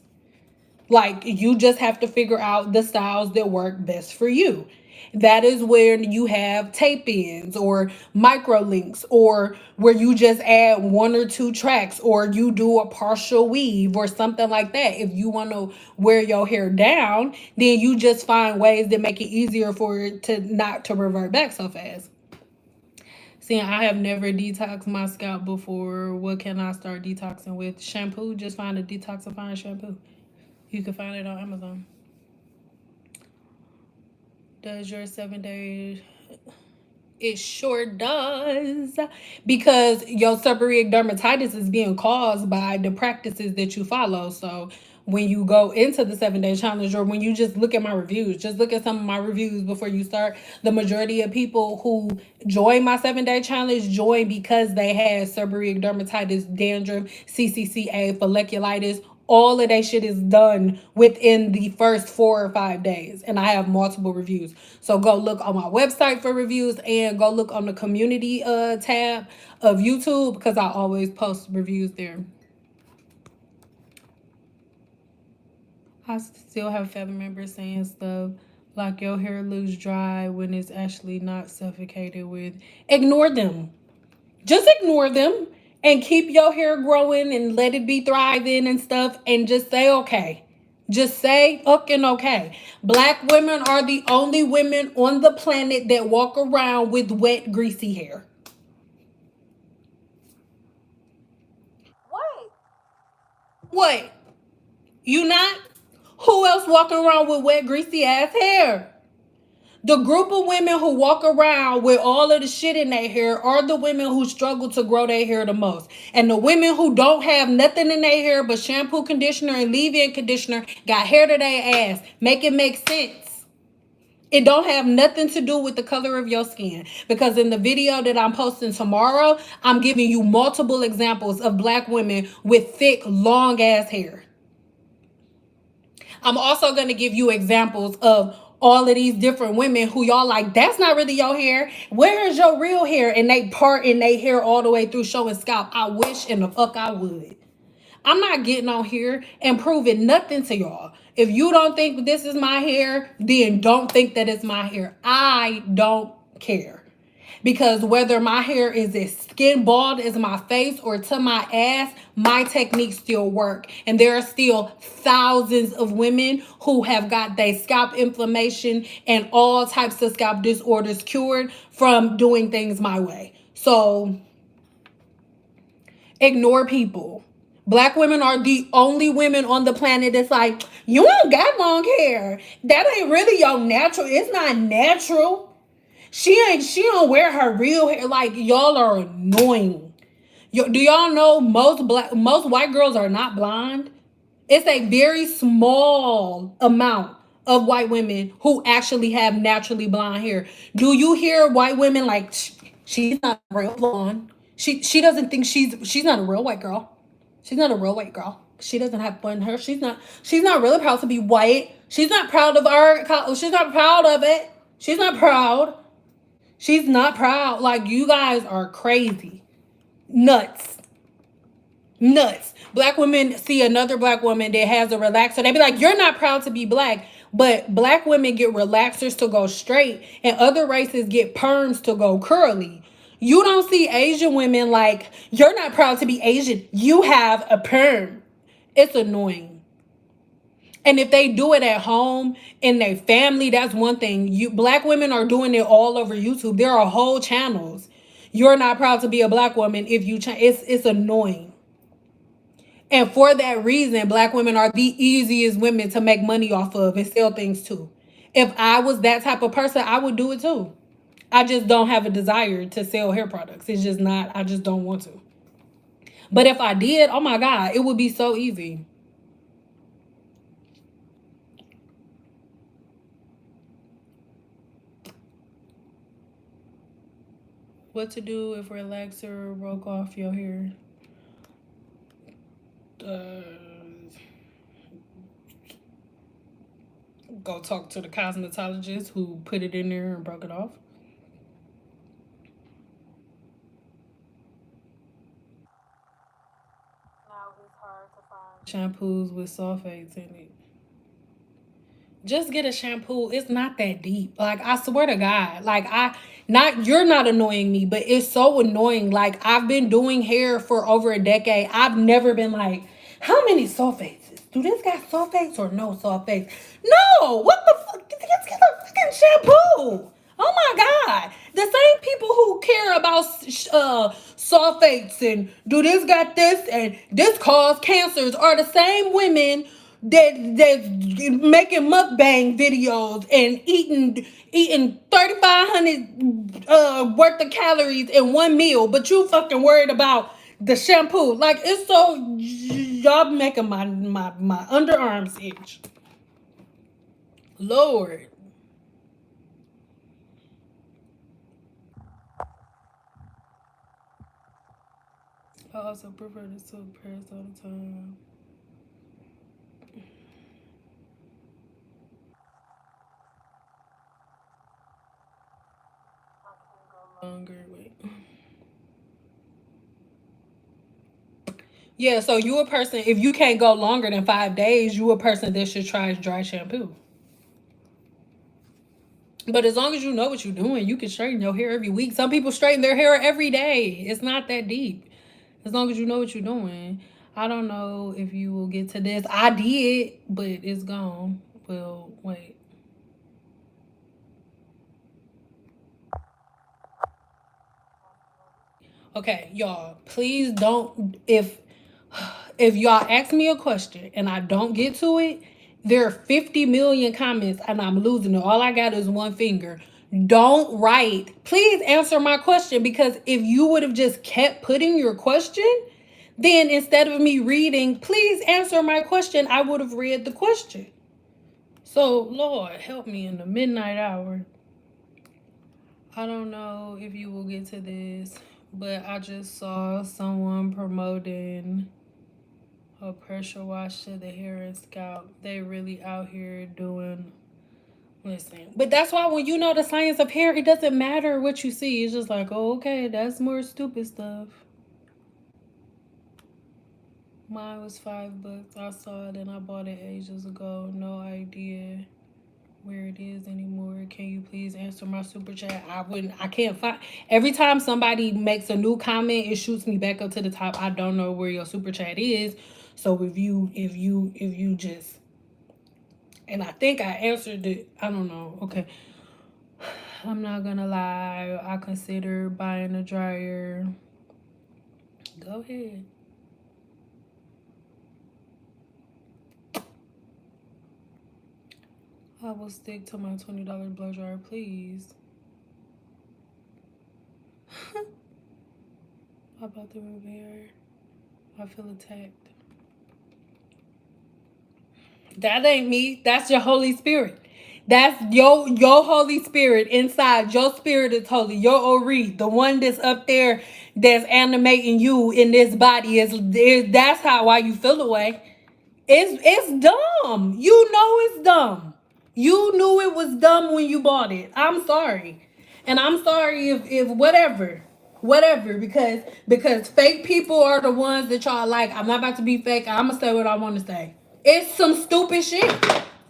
Like, you just have to figure out the styles that work best for you. That is where you have tape-ins or micro links, or where you just add 1 or 2 tracks, or you do a partial weave or something like that. If you want to wear your hair down, then you just find ways that make it easier for it to not to revert back so fast. See, I have never detoxed my scalp before. What can I start detoxing with? Shampoo. Just find a detoxifying shampoo. You can find it on Amazon. Does your 7 days? It sure does. Because your seborrheic dermatitis is being caused by the practices that you follow. So when you go into the 7-day challenge, or when you just look at my reviews, just look at some of my reviews before you start. The majority of people who join my 7-day challenge join because they had seborrheic dermatitis, dandruff, CCCA, folliculitis. All of that shit is done within the first 4 or 5 days. And I have multiple reviews. So go look on my website for reviews, and go look on the community tab of YouTube, because I always post reviews there. I still have family members saying stuff like your hair looks dry when it's actually not suffocated with. Ignore them. Just ignore them and keep your hair growing and let it be thriving and stuff, and just say okay. Just say fucking okay. Black women are the only women on the planet that walk around with wet, greasy hair. What? You not? Who else walking around with wet, greasy ass hair? The group of women who walk around with all of the shit in their hair are the women who struggle to grow their hair the most. And the women who don't have nothing in their hair but shampoo, conditioner, and leave-in conditioner got hair to their ass. Make it make sense. It don't have nothing to do with the color of your skin. Because in the video that I'm posting tomorrow, I'm giving you multiple examples of black women with thick, long-ass hair. I'm also going to give you examples of all of these different women who y'all like, that's not really your hair. Where is your real hair? And they part in their hair all the way through showing scalp. I wish in the fuck I would. I'm not getting on here and proving nothing to y'all. If you don't think this is my hair, then don't think that it's my hair. I don't care. Because whether my hair is as skin bald as my face or to my ass, my techniques still work. And there are still thousands of women who have got their scalp inflammation and all types of scalp disorders cured from doing things my way. So ignore people. Black women are the only women on the planet that's like, you don't got long hair. That ain't really your natural. It's not natural. She don't wear her real hair. Like, y'all are annoying. Do y'all know most white girls are not blonde? It's a very small amount of white women who actually have naturally blonde hair. Do you hear white women like, she's not real blonde. She doesn't think she's not a real white girl. She's not a real white girl. She doesn't have blonde hair. She's not really proud to be white. She's not proud of she's not proud of it. She's not proud. She's not proud. Like, you guys are crazy. Nuts. Nuts. Black women see another black woman that has a relaxer. They be like, you're not proud to be black. But black women get relaxers to go straight, and other races get perms to go curly. You don't see Asian women like, you're not proud to be Asian. You have a perm. It's annoying. And if they do it at home in their family, that's one thing. Black women are doing it all over YouTube. There are whole channels. You're not proud to be a black woman if you change. It's annoying. And for that reason, black women are the easiest women to make money off of and sell things to. If I was that type of person, I would do it too. I just don't have a desire to sell hair products. It's just not, I just don't want to. But if I did, oh my God, it would be so easy. What to do if relaxer broke off your hair? Go talk to the cosmetologist who put it in there and broke it off. Now it's hard to find shampoos with sulfates in it. Just get a shampoo. It's not that deep. Like, I swear to God. Like, you're not annoying me, but it's so annoying. Like, I've been doing hair for over a decade. I've never been like, how many sulfates? Do this got sulfates or no sulfates? No! What the fuck? Just get a fucking shampoo. Oh my God. The same people who care about sulfates and do this got this and this cause cancers are the same women that's making mukbang videos and eating 3,500 worth of calories in one meal, but you fucking worried about the shampoo. Like, it's so, y'all making my underarms itch. Lord. I also prefer to soak prayers all the time. Longer, wait. Yeah, so you a person, if you can't go longer than 5 days, you a person that should try dry shampoo. But as long as you know what you're doing, you can straighten your hair every week. Some people straighten their hair every day. It's not that deep. As long as you know what you're doing. I don't know if you will get to this. I did, but it's gone. Well, wait. Okay, y'all, please don't, if y'all ask me a question and I don't get to it, there are 50 million comments and I'm losing it. All I got is one finger. Don't write. Please answer my question, because if you would have just kept putting your question, then instead of me reading, please answer my question, I would have read the question. So, Lord, help me in the midnight hour. I don't know if you will get to this, but I just saw someone promoting a pressure wash to the hair and scalp. They really out here doing, listen. But that's why when you know the science of hair, it doesn't matter what you see. It's just like, oh, okay, that's more stupid stuff. Mine was $5. I saw it and I bought it ages ago. No idea where it it is anymore. Can you please answer my super chat? I can't find. Every time somebody makes a new comment, it shoots me back up to the top. I don't know where your super chat is. So if you just, and I think I answered it. I don't know. Okay. I'm not gonna lie. I consider buying a dryer. Go ahead. I will stick to my $20 blow dryer, please. How about the repair? I feel attacked. That ain't me. That's your Holy Spirit. That's your Holy Spirit inside. Your spirit is holy. Your Ori, the one that's up there that's animating you in this body is that's why you feel away. It's dumb. You know it's dumb. You knew it was dumb when you bought it. I'm sorry. And I'm sorry if whatever, because fake people are the ones that y'all like. I'm not about to be fake. I'm gonna say what I want to say. It's some stupid shit.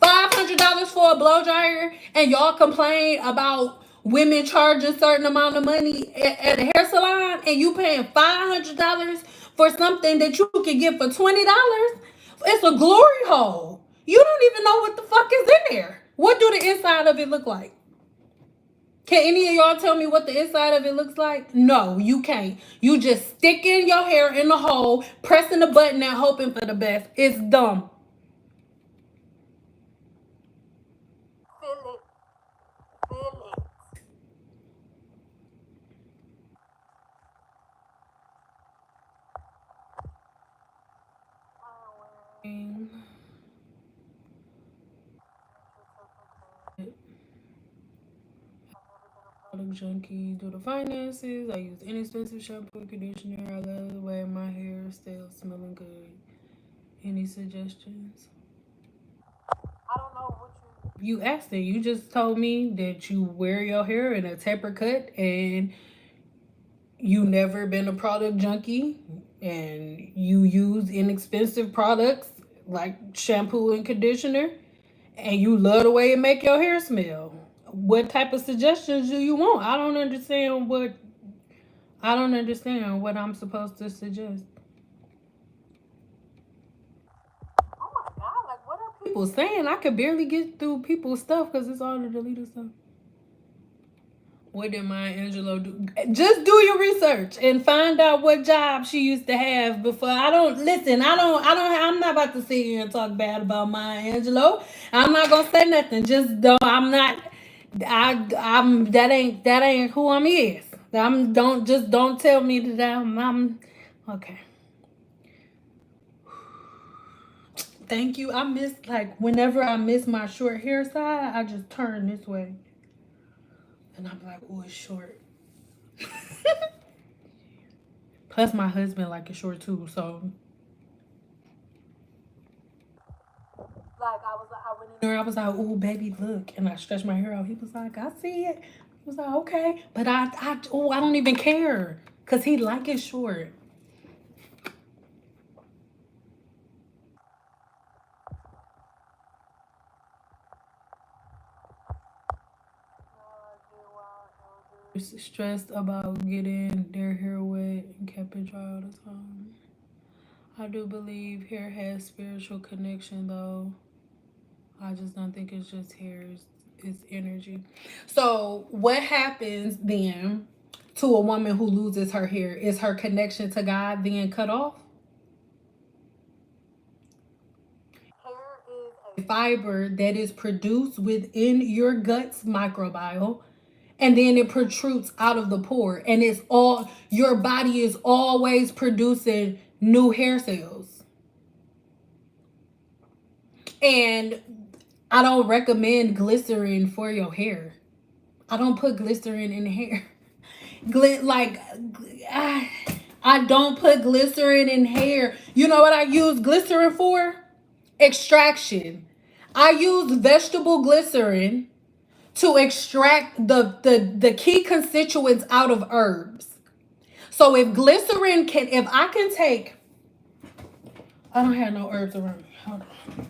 $500 for a blow dryer, and y'all complain about women charging a certain amount of money at a hair salon, and you paying $500 for something that you can get for $20. It's a glory hole. You don't even know what the fuck is in there. What do the inside of it look like? Can any of y'all tell me what the inside of it looks like? No, you can't. You just sticking your hair in the hole, pressing the button and hoping for the best. It's dumb. Feel it. Feel it. Product junkie, do the finances. I use inexpensive shampoo and conditioner. I love the way my hair stays smelling good. Any suggestions? I don't know what you asked it. You just told me that you wear your hair in a taper cut and you never been a product junkie and you use inexpensive products like shampoo and conditioner and you love the way it make your hair smell. What type of suggestions do you want? I don't understand what I'm supposed to suggest. Oh my god, like what are people saying? I could barely get through people's stuff because it's all the deleted stuff. What did Maya Angelou do? Just do your research and find out what job she used to have before. I'm not about to sit here and talk bad about Maya Angelou. I'm not gonna say nothing. Just don't. I'm not. I'm. That ain't who I'm is. Don't tell me that I'm. Okay. Thank you. I miss whenever I miss my short hair side, I just turn this way. And I'm like, oh, it's short. Plus, my husband like it short too. So, like, I went in there. I was like, oh, baby, look, and I stretched my hair out. He was like, I see it. He was like, okay, but I don't even care, cause he like it short. Stressed about getting their hair wet and kept it dry all the time. I do believe hair has spiritual connection though. I just don't think it's just hair, it's energy. So what happens then to a woman who loses her hair? Is her connection to God then cut off? Hair is a fiber that is produced within your gut's microbiome, and then it protrudes out of the pore, and it's all your body is always producing new hair cells. And I don't recommend glycerin for your hair. I don't put glycerin in the hair. I don't put glycerin in hair. You know what I use glycerin for? Extraction. I use vegetable glycerin to extract the key constituents out of herbs. So if I can take, I don't have no herbs around me. Hold on.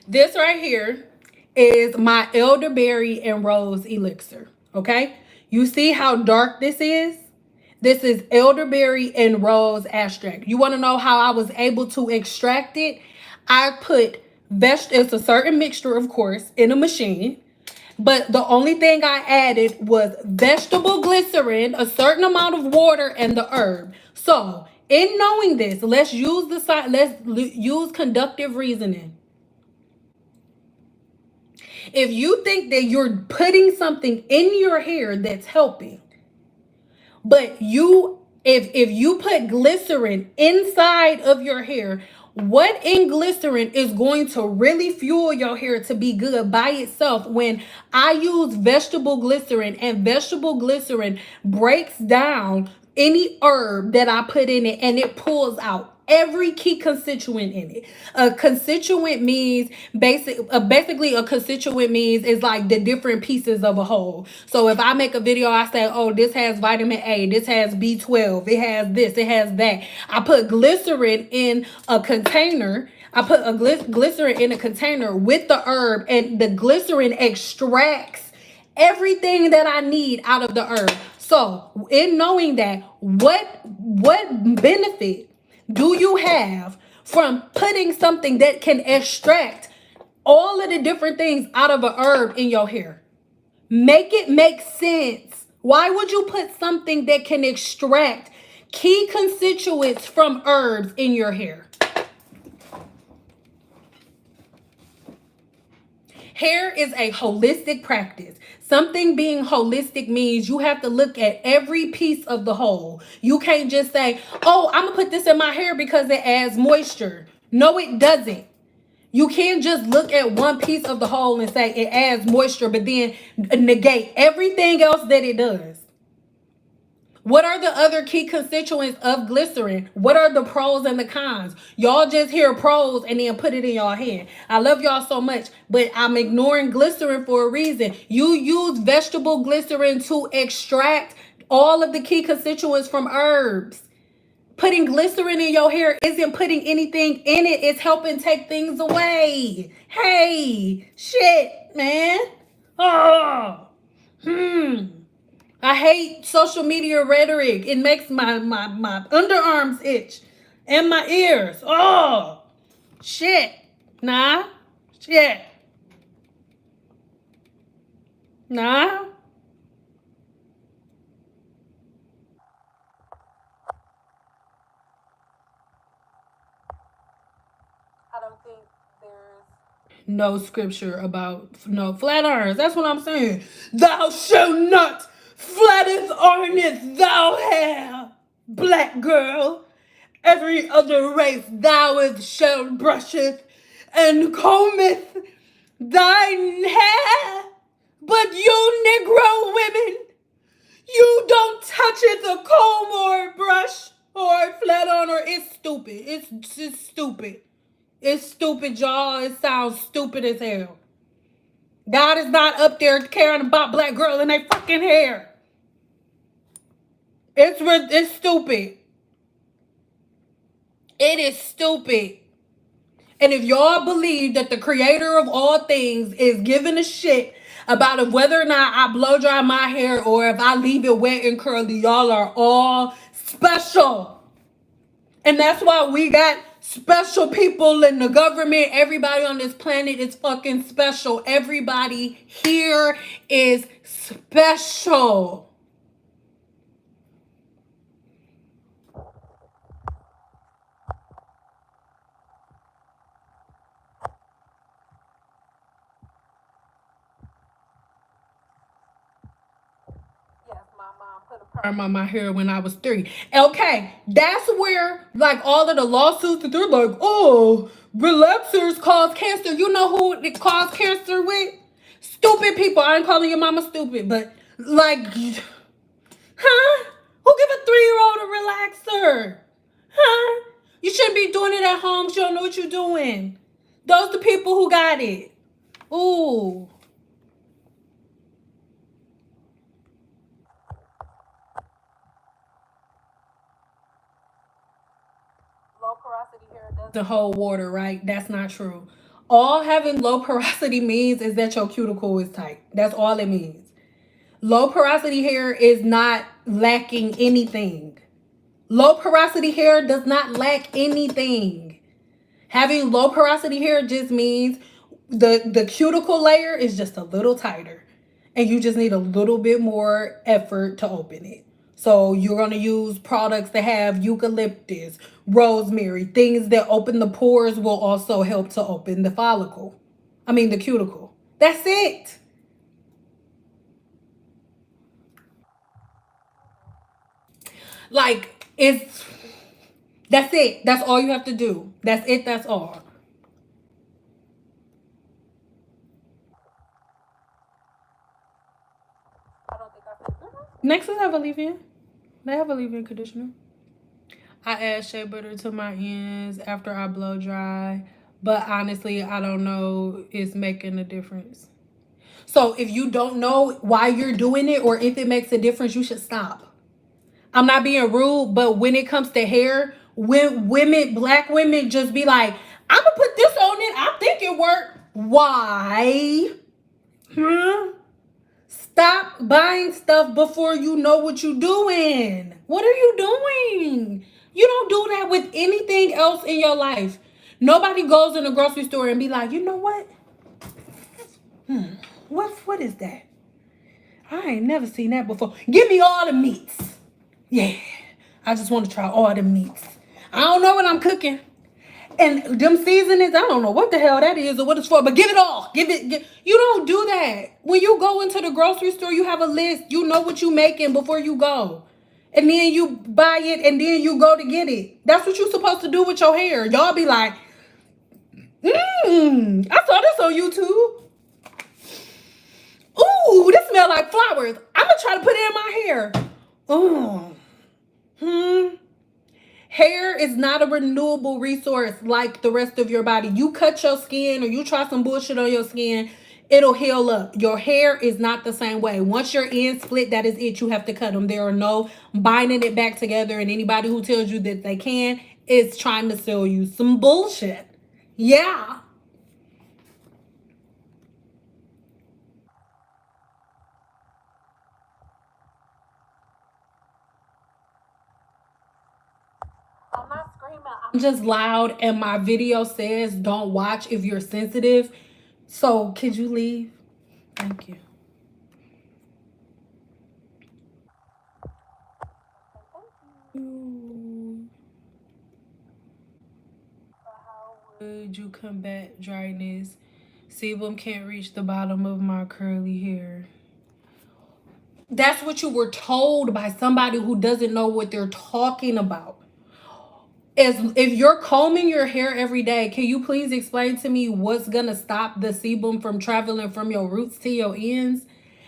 This right here is my elderberry and rose elixir. Okay, you see how dark this is? This is elderberry and rose extract. You want to know how I was able to extract it? I put it's a certain mixture, of course, in a machine. But the only thing I added was vegetable glycerin, a certain amount of water, and the herb. So, in knowing this, let's use conductive reasoning. If you think that you're putting something in your hair that's helping, but if you put glycerin inside of your hair, what in glycerin is going to really fuel your hair to be good by itself? When I use vegetable glycerin, and vegetable glycerin breaks down any herb that I put in it, and it pulls out every key constituent in it. A constituent means basically a constituent means is like the different pieces of a whole. So if I make a video, I say, oh, this has vitamin A, this has B12, it has this, it has that. I put glycerin in a container. I put a glycerin in a container with the herb, and the glycerin extracts everything that I need out of the herb. So in knowing that, what benefit do you have from putting something that can extract all of the different things out of a herb in your hair? Make it make sense. Why would you put something that can extract key constituents from herbs in your hair? Hair is a holistic practice. Something being holistic means you have to look at every piece of the whole. You can't just say, oh, I'm going to put this in my hair because it adds moisture. No, it doesn't. You can't just look at one piece of the whole and say it adds moisture, but then negate everything else that it does. What are the other key constituents of glycerin? What are the pros and the cons? Y'all just hear pros and then put it in y'all hand. I love y'all so much, but I'm ignoring glycerin for a reason. You use vegetable glycerin to extract all of the key constituents from herbs. Putting glycerin in your hair isn't putting anything in it. It's helping take things away. Hey, shit, man. Oh, I hate social media rhetoric. It makes my underarms itch and my ears. Oh, shit. Nah. Shit. Nah. I don't think there's no scripture about no flat irons. That's what I'm saying. Thou shalt not flattest ironest thou hair, black girl. Every other race thou is shall brusheth and combeth thine hair. But you Negro women, you don't touch it, a comb or a brush or a flat iron. It's stupid. It's just stupid. It's stupid, y'all. It sounds stupid as hell. God is not up there caring about black girls and their fucking hair. It's stupid. It is stupid. And if y'all believe that the creator of all things is giving a shit about if whether or not I blow dry my hair or if I leave it wet and curly, y'all are all special. And that's why we got special people in the government. Everybody on this planet is fucking special. Everybody here is special. Perm on my hair when I was 3. Okay, that's where like all of the lawsuits that they're like, oh, relaxers cause cancer. You know who it cause cancer with? Stupid people. I ain't calling your mama stupid, but like, huh? Who give a 3-year-old a relaxer? Huh? You shouldn't be doing it at home. You don't know what you're doing. Those the people who got it. Ooh. The whole water, right? That's not true. All having low porosity means is that your cuticle is tight. That's all it means. Low porosity hair is not lacking anything. Low porosity hair does not lack anything. Having low porosity hair just means the cuticle layer is just a little tighter, and you just need a little bit more effort to open it. So you're going to use products that have eucalyptus, rosemary, things that open the pores will also help to open the follicle. I mean the cuticle. That's it. Like it's that's it. That's all you have to do. That's it. That's all. Next is have a leave-in. They have a leave-in conditioner. I add shea butter to my ends after I blow dry, but honestly, I don't know it's making a difference. So if you don't know why you're doing it or if it makes a difference, you should stop. I'm not being rude, but when it comes to hair, when women, black women just be like, I'm gonna put this on it. I think it worked. Why? Hmm? Stop buying stuff before you know what you're doing. What are you doing? You don't do that with anything else in your life. Nobody goes in a grocery store and be like, you know what? What is that? I ain't never seen that before. Give me all the meats. Yeah. I just want to try all the meats. I don't know what I'm cooking. And them seasonings, I don't know what the hell that is or what it's for, but give it all. You don't do that. When you go into the grocery store, you have a list. You know what you making before you go. And then you buy it and then you go to get it. That's what you're supposed to do with your hair. Y'all be like, I saw this on YouTube. Ooh, this smell like flowers. I'm gonna try to put it in my hair. Hair is not a renewable resource like the rest of your body. You cut your skin or you try some bullshit on your skin, it'll heal up. Your hair is not the same way. Once your ends split, that is it. You have to cut them. There are no binding it back together. And anybody who tells you that they can is trying to sell you some bullshit. Yeah. I'm just loud and my video says don't watch if you're sensitive. So could you leave? Thank you. Would you combat dryness? Sebum can't reach the bottom of my curly hair. That's what you were told by somebody who doesn't know what they're talking about. As if you're combing your hair every day, can you please explain to me what's gonna stop the sebum from traveling from your roots to your ends?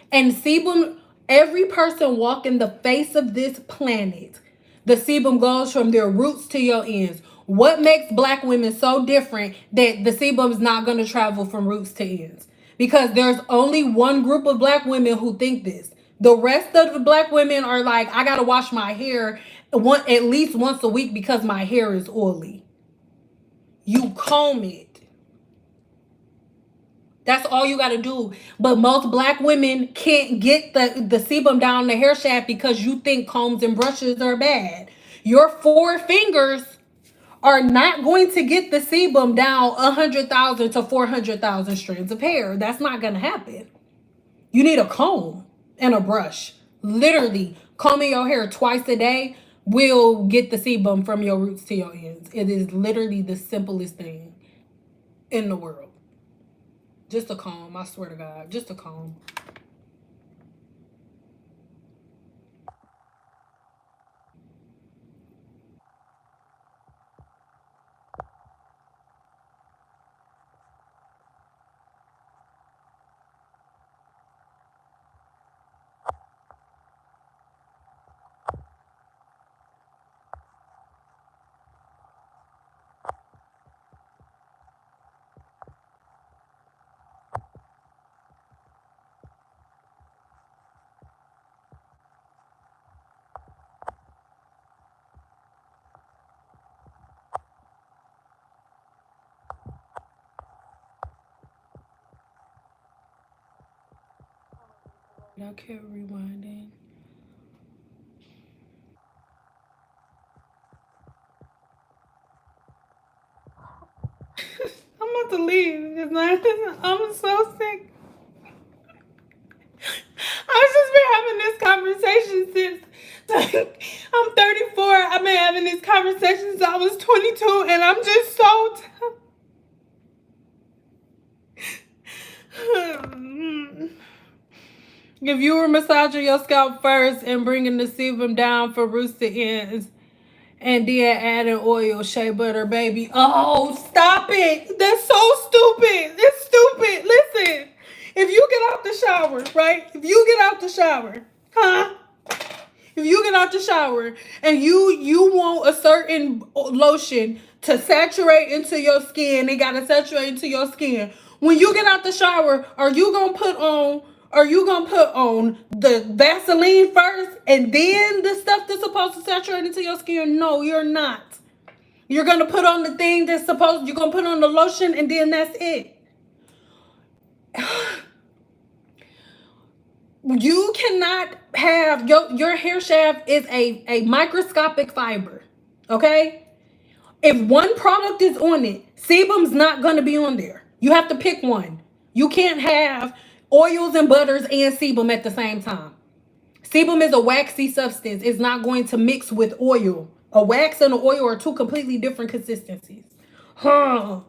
And sebum, every person walking the face of this planet, the sebum goes from their roots to your ends. What makes black women so different that the sebum is not going to travel from roots to ends? Because there's only one group of black women who think this. The rest of the black women are like, I gotta wash my hair at least once a week because my hair is oily. You comb it. That's all you got to do. But most black women can't get the sebum down the hair shaft because you think combs and brushes are bad. Your four fingers are not going to get the sebum down 100,000 to 400,000 strands of hair. That's not going to happen. You need a comb and a brush. Literally, combing your hair twice a day will get the sebum from your roots to your ends. It is literally the simplest thing in the world. Just a comb, I swear to God. Just a comb. I kept rewinding. I'm about to leave because I'm so sick. I've just been having this conversation since I'm 34. I've been having these conversations since I was 22, and I'm just so If you were massaging your scalp first and bringing the sebum down for roots to ends, and then adding oil, shea butter, baby. Oh, stop it. That's so stupid. It's stupid. Listen, if you get out the shower, right? If you get out the shower, huh? If you get out the shower and you want a certain lotion to saturate into your skin, it gotta saturate into your skin. When you get out the shower, are you gonna put on the Vaseline first and then the stuff that's supposed to saturate into your skin? No, you're not. You're gonna put on the thing that's supposed, you're gonna put on the lotion and then that's it. You cannot have your hair shaft is a microscopic fiber. Okay? If one product is on it, sebum's not gonna be on there. You have to pick one. You can't have oils and butters and sebum at the same time. Sebum is a waxy substance. It's not going to mix with oil. A wax and an oil are two completely different consistencies. Huh.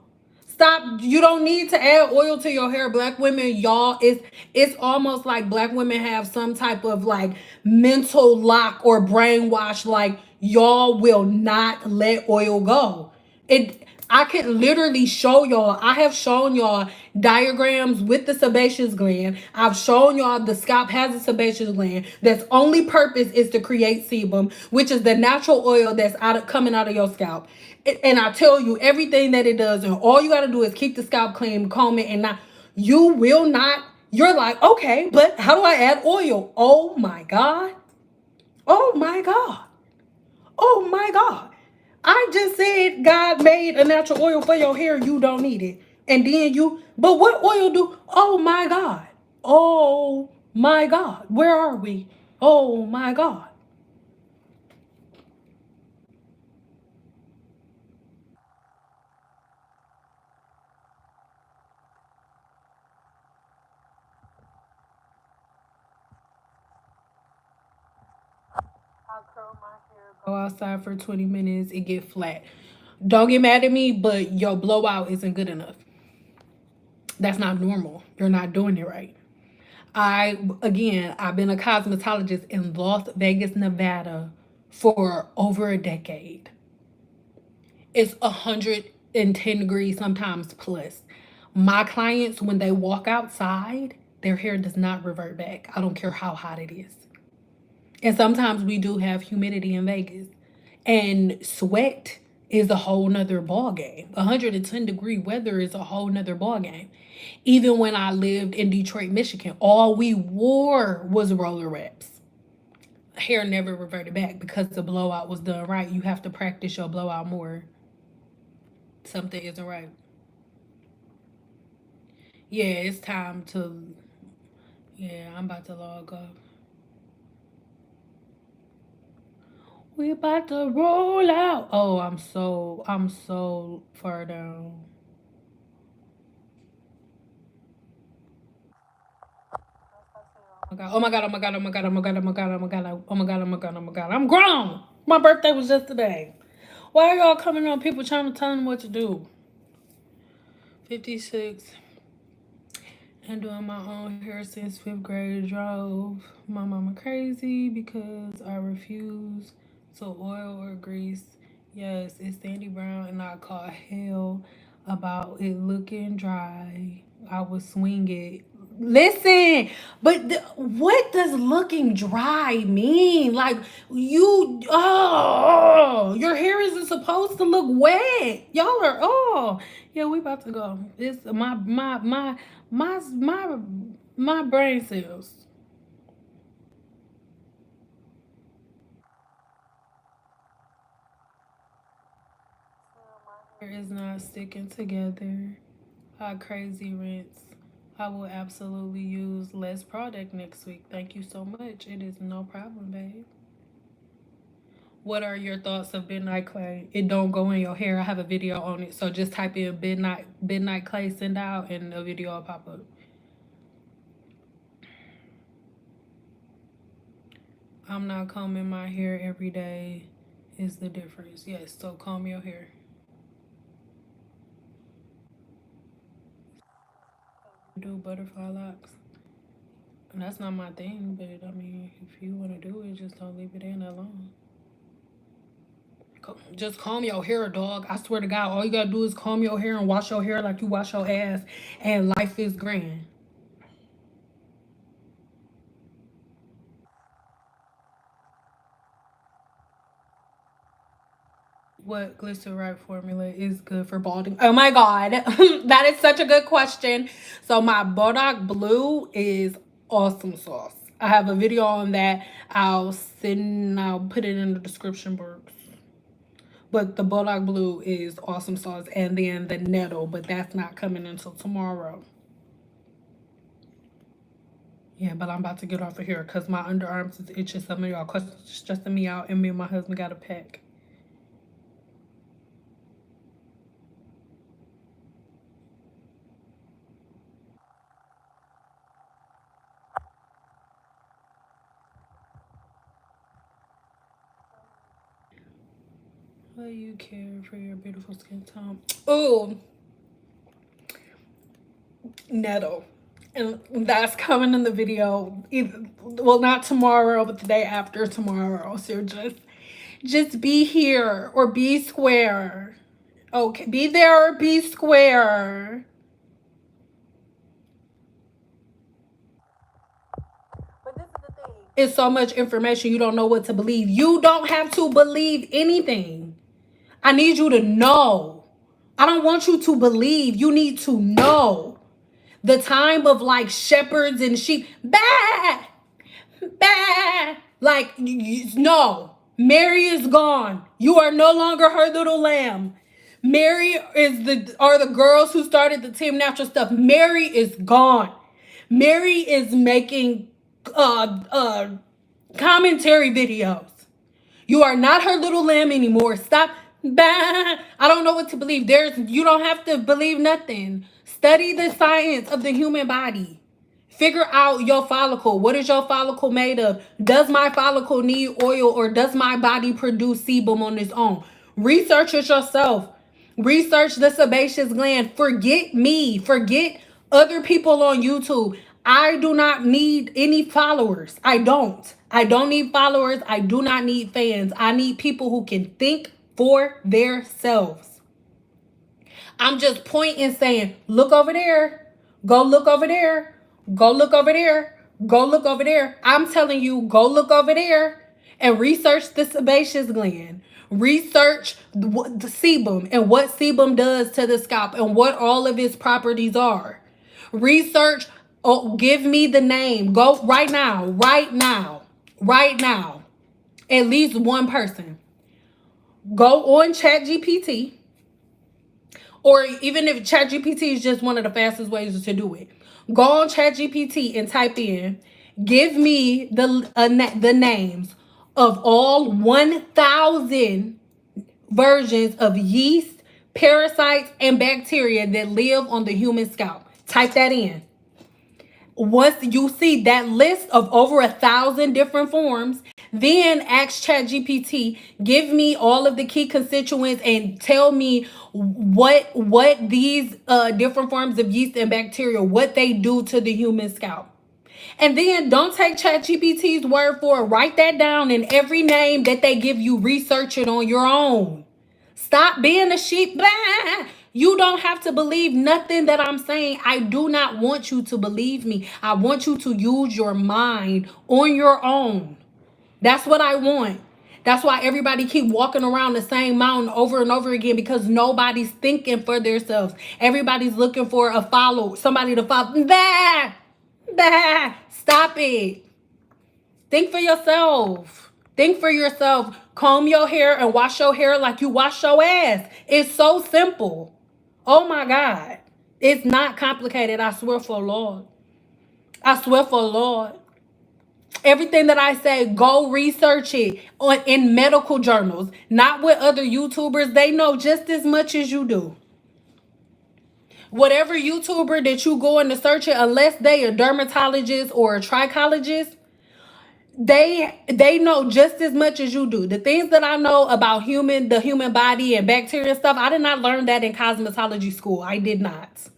Stop. You don't need to add oil to your hair. Black women, y'all, it's almost like black women have some type of like mental lock or brainwash. Like y'all will not let oil go. I can literally show y'all. I have shown y'all diagrams with the sebaceous gland. I've shown y'all the scalp has a sebaceous gland. That's only purpose is to create sebum, which is the natural oil that's coming out of your scalp. And I tell you everything that it does, and all you got to do is keep the scalp clean, comb it, and not. You will not. You're like, okay, but how do I add oil? Oh my god. Oh my god. Oh my god. I just said God made a natural oil for your hair. You don't need it. And then but what oil do? Oh my God. Oh my God. Where are we? Oh my God. Go outside for 20 minutes, it get flat. Don't get mad at me, but your blowout isn't good enough. That's not normal. You're not doing it right. I've been a cosmetologist in Las Vegas, Nevada for over a decade. It's 110 degrees, sometimes plus. My clients, when they walk outside, their hair does not revert back. I don't care how hot it is. And sometimes we do have humidity in Vegas. And sweat is a whole nother ball game. 110-degree weather is a whole nother ball game. Even when I lived in Detroit, Michigan, all we wore was roller wraps. Hair never reverted back because the blowout was done right. You have to practice your blowout more. Something isn't right. Yeah, it's time to. Yeah, I'm about to log off. We about to roll out. Oh, I'm so far down. Oh my god, oh my god, oh my god, oh my god, oh my god, oh my god, oh my god, oh my god, oh my god. I'm grown. My birthday was just today. Why are y'all coming on people trying to tell them what to do? 56. And doing my own hair since 5th grade. Drove my mama crazy because I refuse to oil or grease. Yes, it's Sandy Brown, and I caught hell about it looking dry. I would swing it. Listen, but what does looking dry mean? Like your hair isn't supposed to look wet. Y'all are yeah, we about to go. It's my brain cells. Hair is not sticking together. Crazy rinse. I will absolutely use less product next week. Thank you so much. It is no problem, babe. What are your thoughts of midnight clay? It don't go in your hair. I have a video on it. So just type in midnight clay send out and a video will pop up. I'm not combing my hair every day is the difference. Yes, so comb your hair. Do butterfly locks. And that's not my thing, but I mean, if you want to do it, just don't leave it in that long. Just comb your hair, dog. I swear to God, all you gotta do is comb your hair and wash your hair like you wash your ass, and life is grand. What glyceride formula is good for balding? Oh my God, that is such a good question. So my Bodak Blue is awesome sauce. I have a video on that. I'll put it in the description box. But the Bodak Blue is awesome sauce, and then the Nettle, but that's not coming until tomorrow. Yeah, but I'm about to get off of here because my underarms is itching. Some of y'all questions stressing me out, and me and my husband got a pack. Will you care for your beautiful skin tone? Oh, Nettle. And that's coming in the video. Well, not tomorrow, but the day after tomorrow. So just be here or be square. Okay, be there or be square. It's so much information, you don't know what to believe. You don't have to believe anything. I need you to know. I don't want you to believe. You need to know. The time of like shepherds and sheep. Bah! Bah! Like, no. Mary is gone. You are no longer her little lamb. Mary are the girls who started the Team Natural stuff. Mary is gone. Mary is making commentary videos. You are not her little lamb anymore. Stop. Bah. I don't know what to believe. You don't have to believe nothing. Study the science of the human body. Figure out your follicle. What is your follicle made of? Does my follicle need oil, or does my body produce sebum on its own? Research it yourself. Research the sebaceous gland. Forget me. Forget other people on YouTube. I do not need any followers. I don't. I don't need followers. I do not need fans. I need people who can think for themselves. I'm just pointing saying, look over there. Go look over there. Go look over there. Go look over there. I'm telling you, go look over there and research the sebaceous gland. Research the sebum and what sebum does to the scalp and what all of its properties are. Research. Oh, give me the name. Go right now. Right now. Right now. At least one person. Go on ChatGPT. Or even if ChatGPT is just one of the fastest ways to do it. Go on ChatGPT and type in, give me the names of all 1,000 versions of yeast, parasites, and bacteria that live on the human scalp. Type that in. Once you see that list of over 1,000 different forms, then ask ChatGPT, give me all of the key constituents and tell me what these different forms of yeast and bacteria, what they do to the human scalp. And then don't take ChatGPT's word for it. Write that down, and every name that they give you, research it on your own. Stop being a sheep. Blah. You don't have to believe nothing that I'm saying. I do not want you to believe me. I want you to use your mind on your own. That's what I want. That's why everybody keep walking around the same mountain over and over again, because nobody's thinking for themselves. Everybody's looking for a follow, somebody to follow. Bah! Bah! Stop it. Think for yourself. Think for yourself. Comb your hair and wash your hair like you wash your ass. It's so simple. Oh my God. It's not complicated. I swear for Lord. I swear for Lord. Everything that I say, go research it on in medical journals, not with other YouTubers. They know just as much as you do. Whatever YouTuber that you go in to search it, unless they a dermatologist or a trichologist, they know just as much as you do. The things that I know about the human body and bacteria and stuff, I did not learn that in cosmetology school. I did not.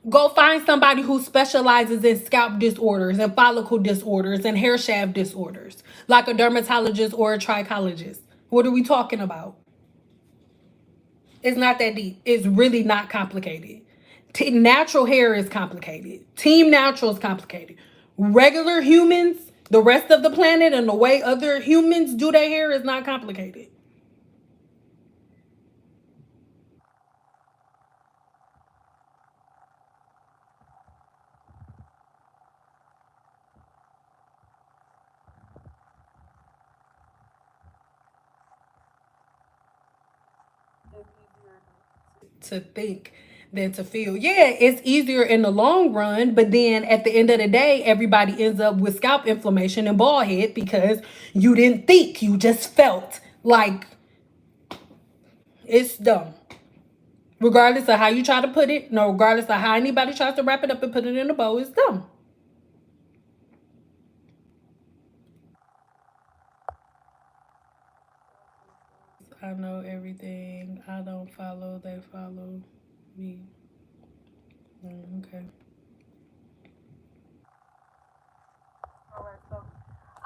Go find somebody who specializes in scalp disorders and follicle disorders and hair shaft disorders, like a dermatologist or a trichologist. What are we talking about? It's not that deep. It's really not complicated. Natural hair is complicated. Team natural is complicated. Regular humans, the rest of the planet, and the way other humans do their hair is not complicated. To think than to feel. Yeah, it's easier in the long run, but then at the end of the day, everybody ends up with scalp inflammation and bald head because you didn't think, you just felt. Like, it's dumb. Regardless of how you try to put it, no, regardless of how anybody tries to wrap it up and put it in a bow, it's dumb. I know everything. I don't follow, they follow me. Okay.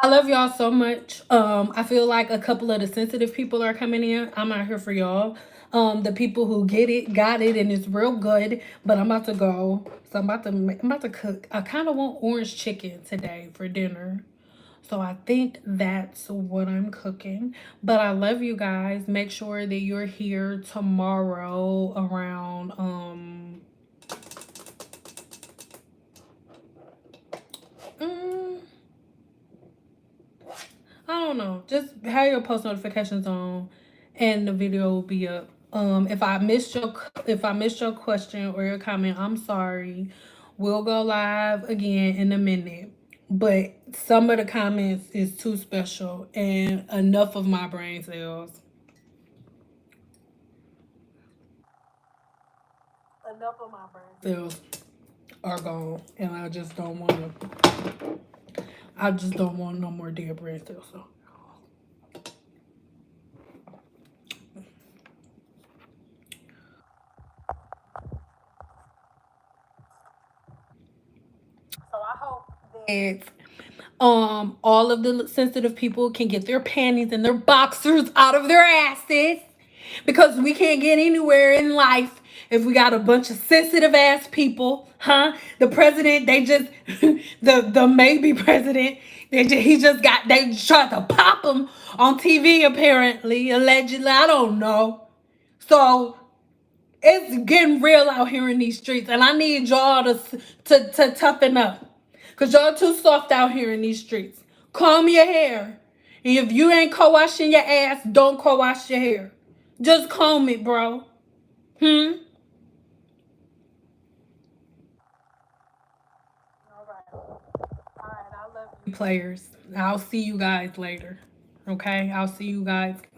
I love y'all so much. I feel like a couple of the sensitive people are coming in. I'm out here for y'all. The people who get it, got it, and it's real good. But I'm about to go. So I'm about to cook. I kind of want orange chicken today for dinner. So I think that's what I'm cooking. But I love you guys. Make sure that you're here tomorrow around mm, I don't know. Just have your post notifications on, and the video will be up. If I missed your question or your comment, I'm sorry. We'll go live again in a minute. But some of the comments is too special, and enough of my brain cells. Enough of my brain cells are gone, and I just don't want to. I just don't want no more dead brain cells. So. That all of the sensitive people can get their panties and their boxers out of their asses, because we can't get anywhere in life if we got a bunch of sensitive ass people, huh? The president, they just the maybe president, they tried to pop him on TV, apparently, allegedly, I don't know. So it's getting real out here in these streets, and I need y'all to toughen up, cause y'all too soft out here in these streets. Comb your hair, and if you ain't co-washing your ass, don't co-wash your hair. Just comb it, bro. Hmm. Players. I'll see you guys later. Okay, I'll see you guys.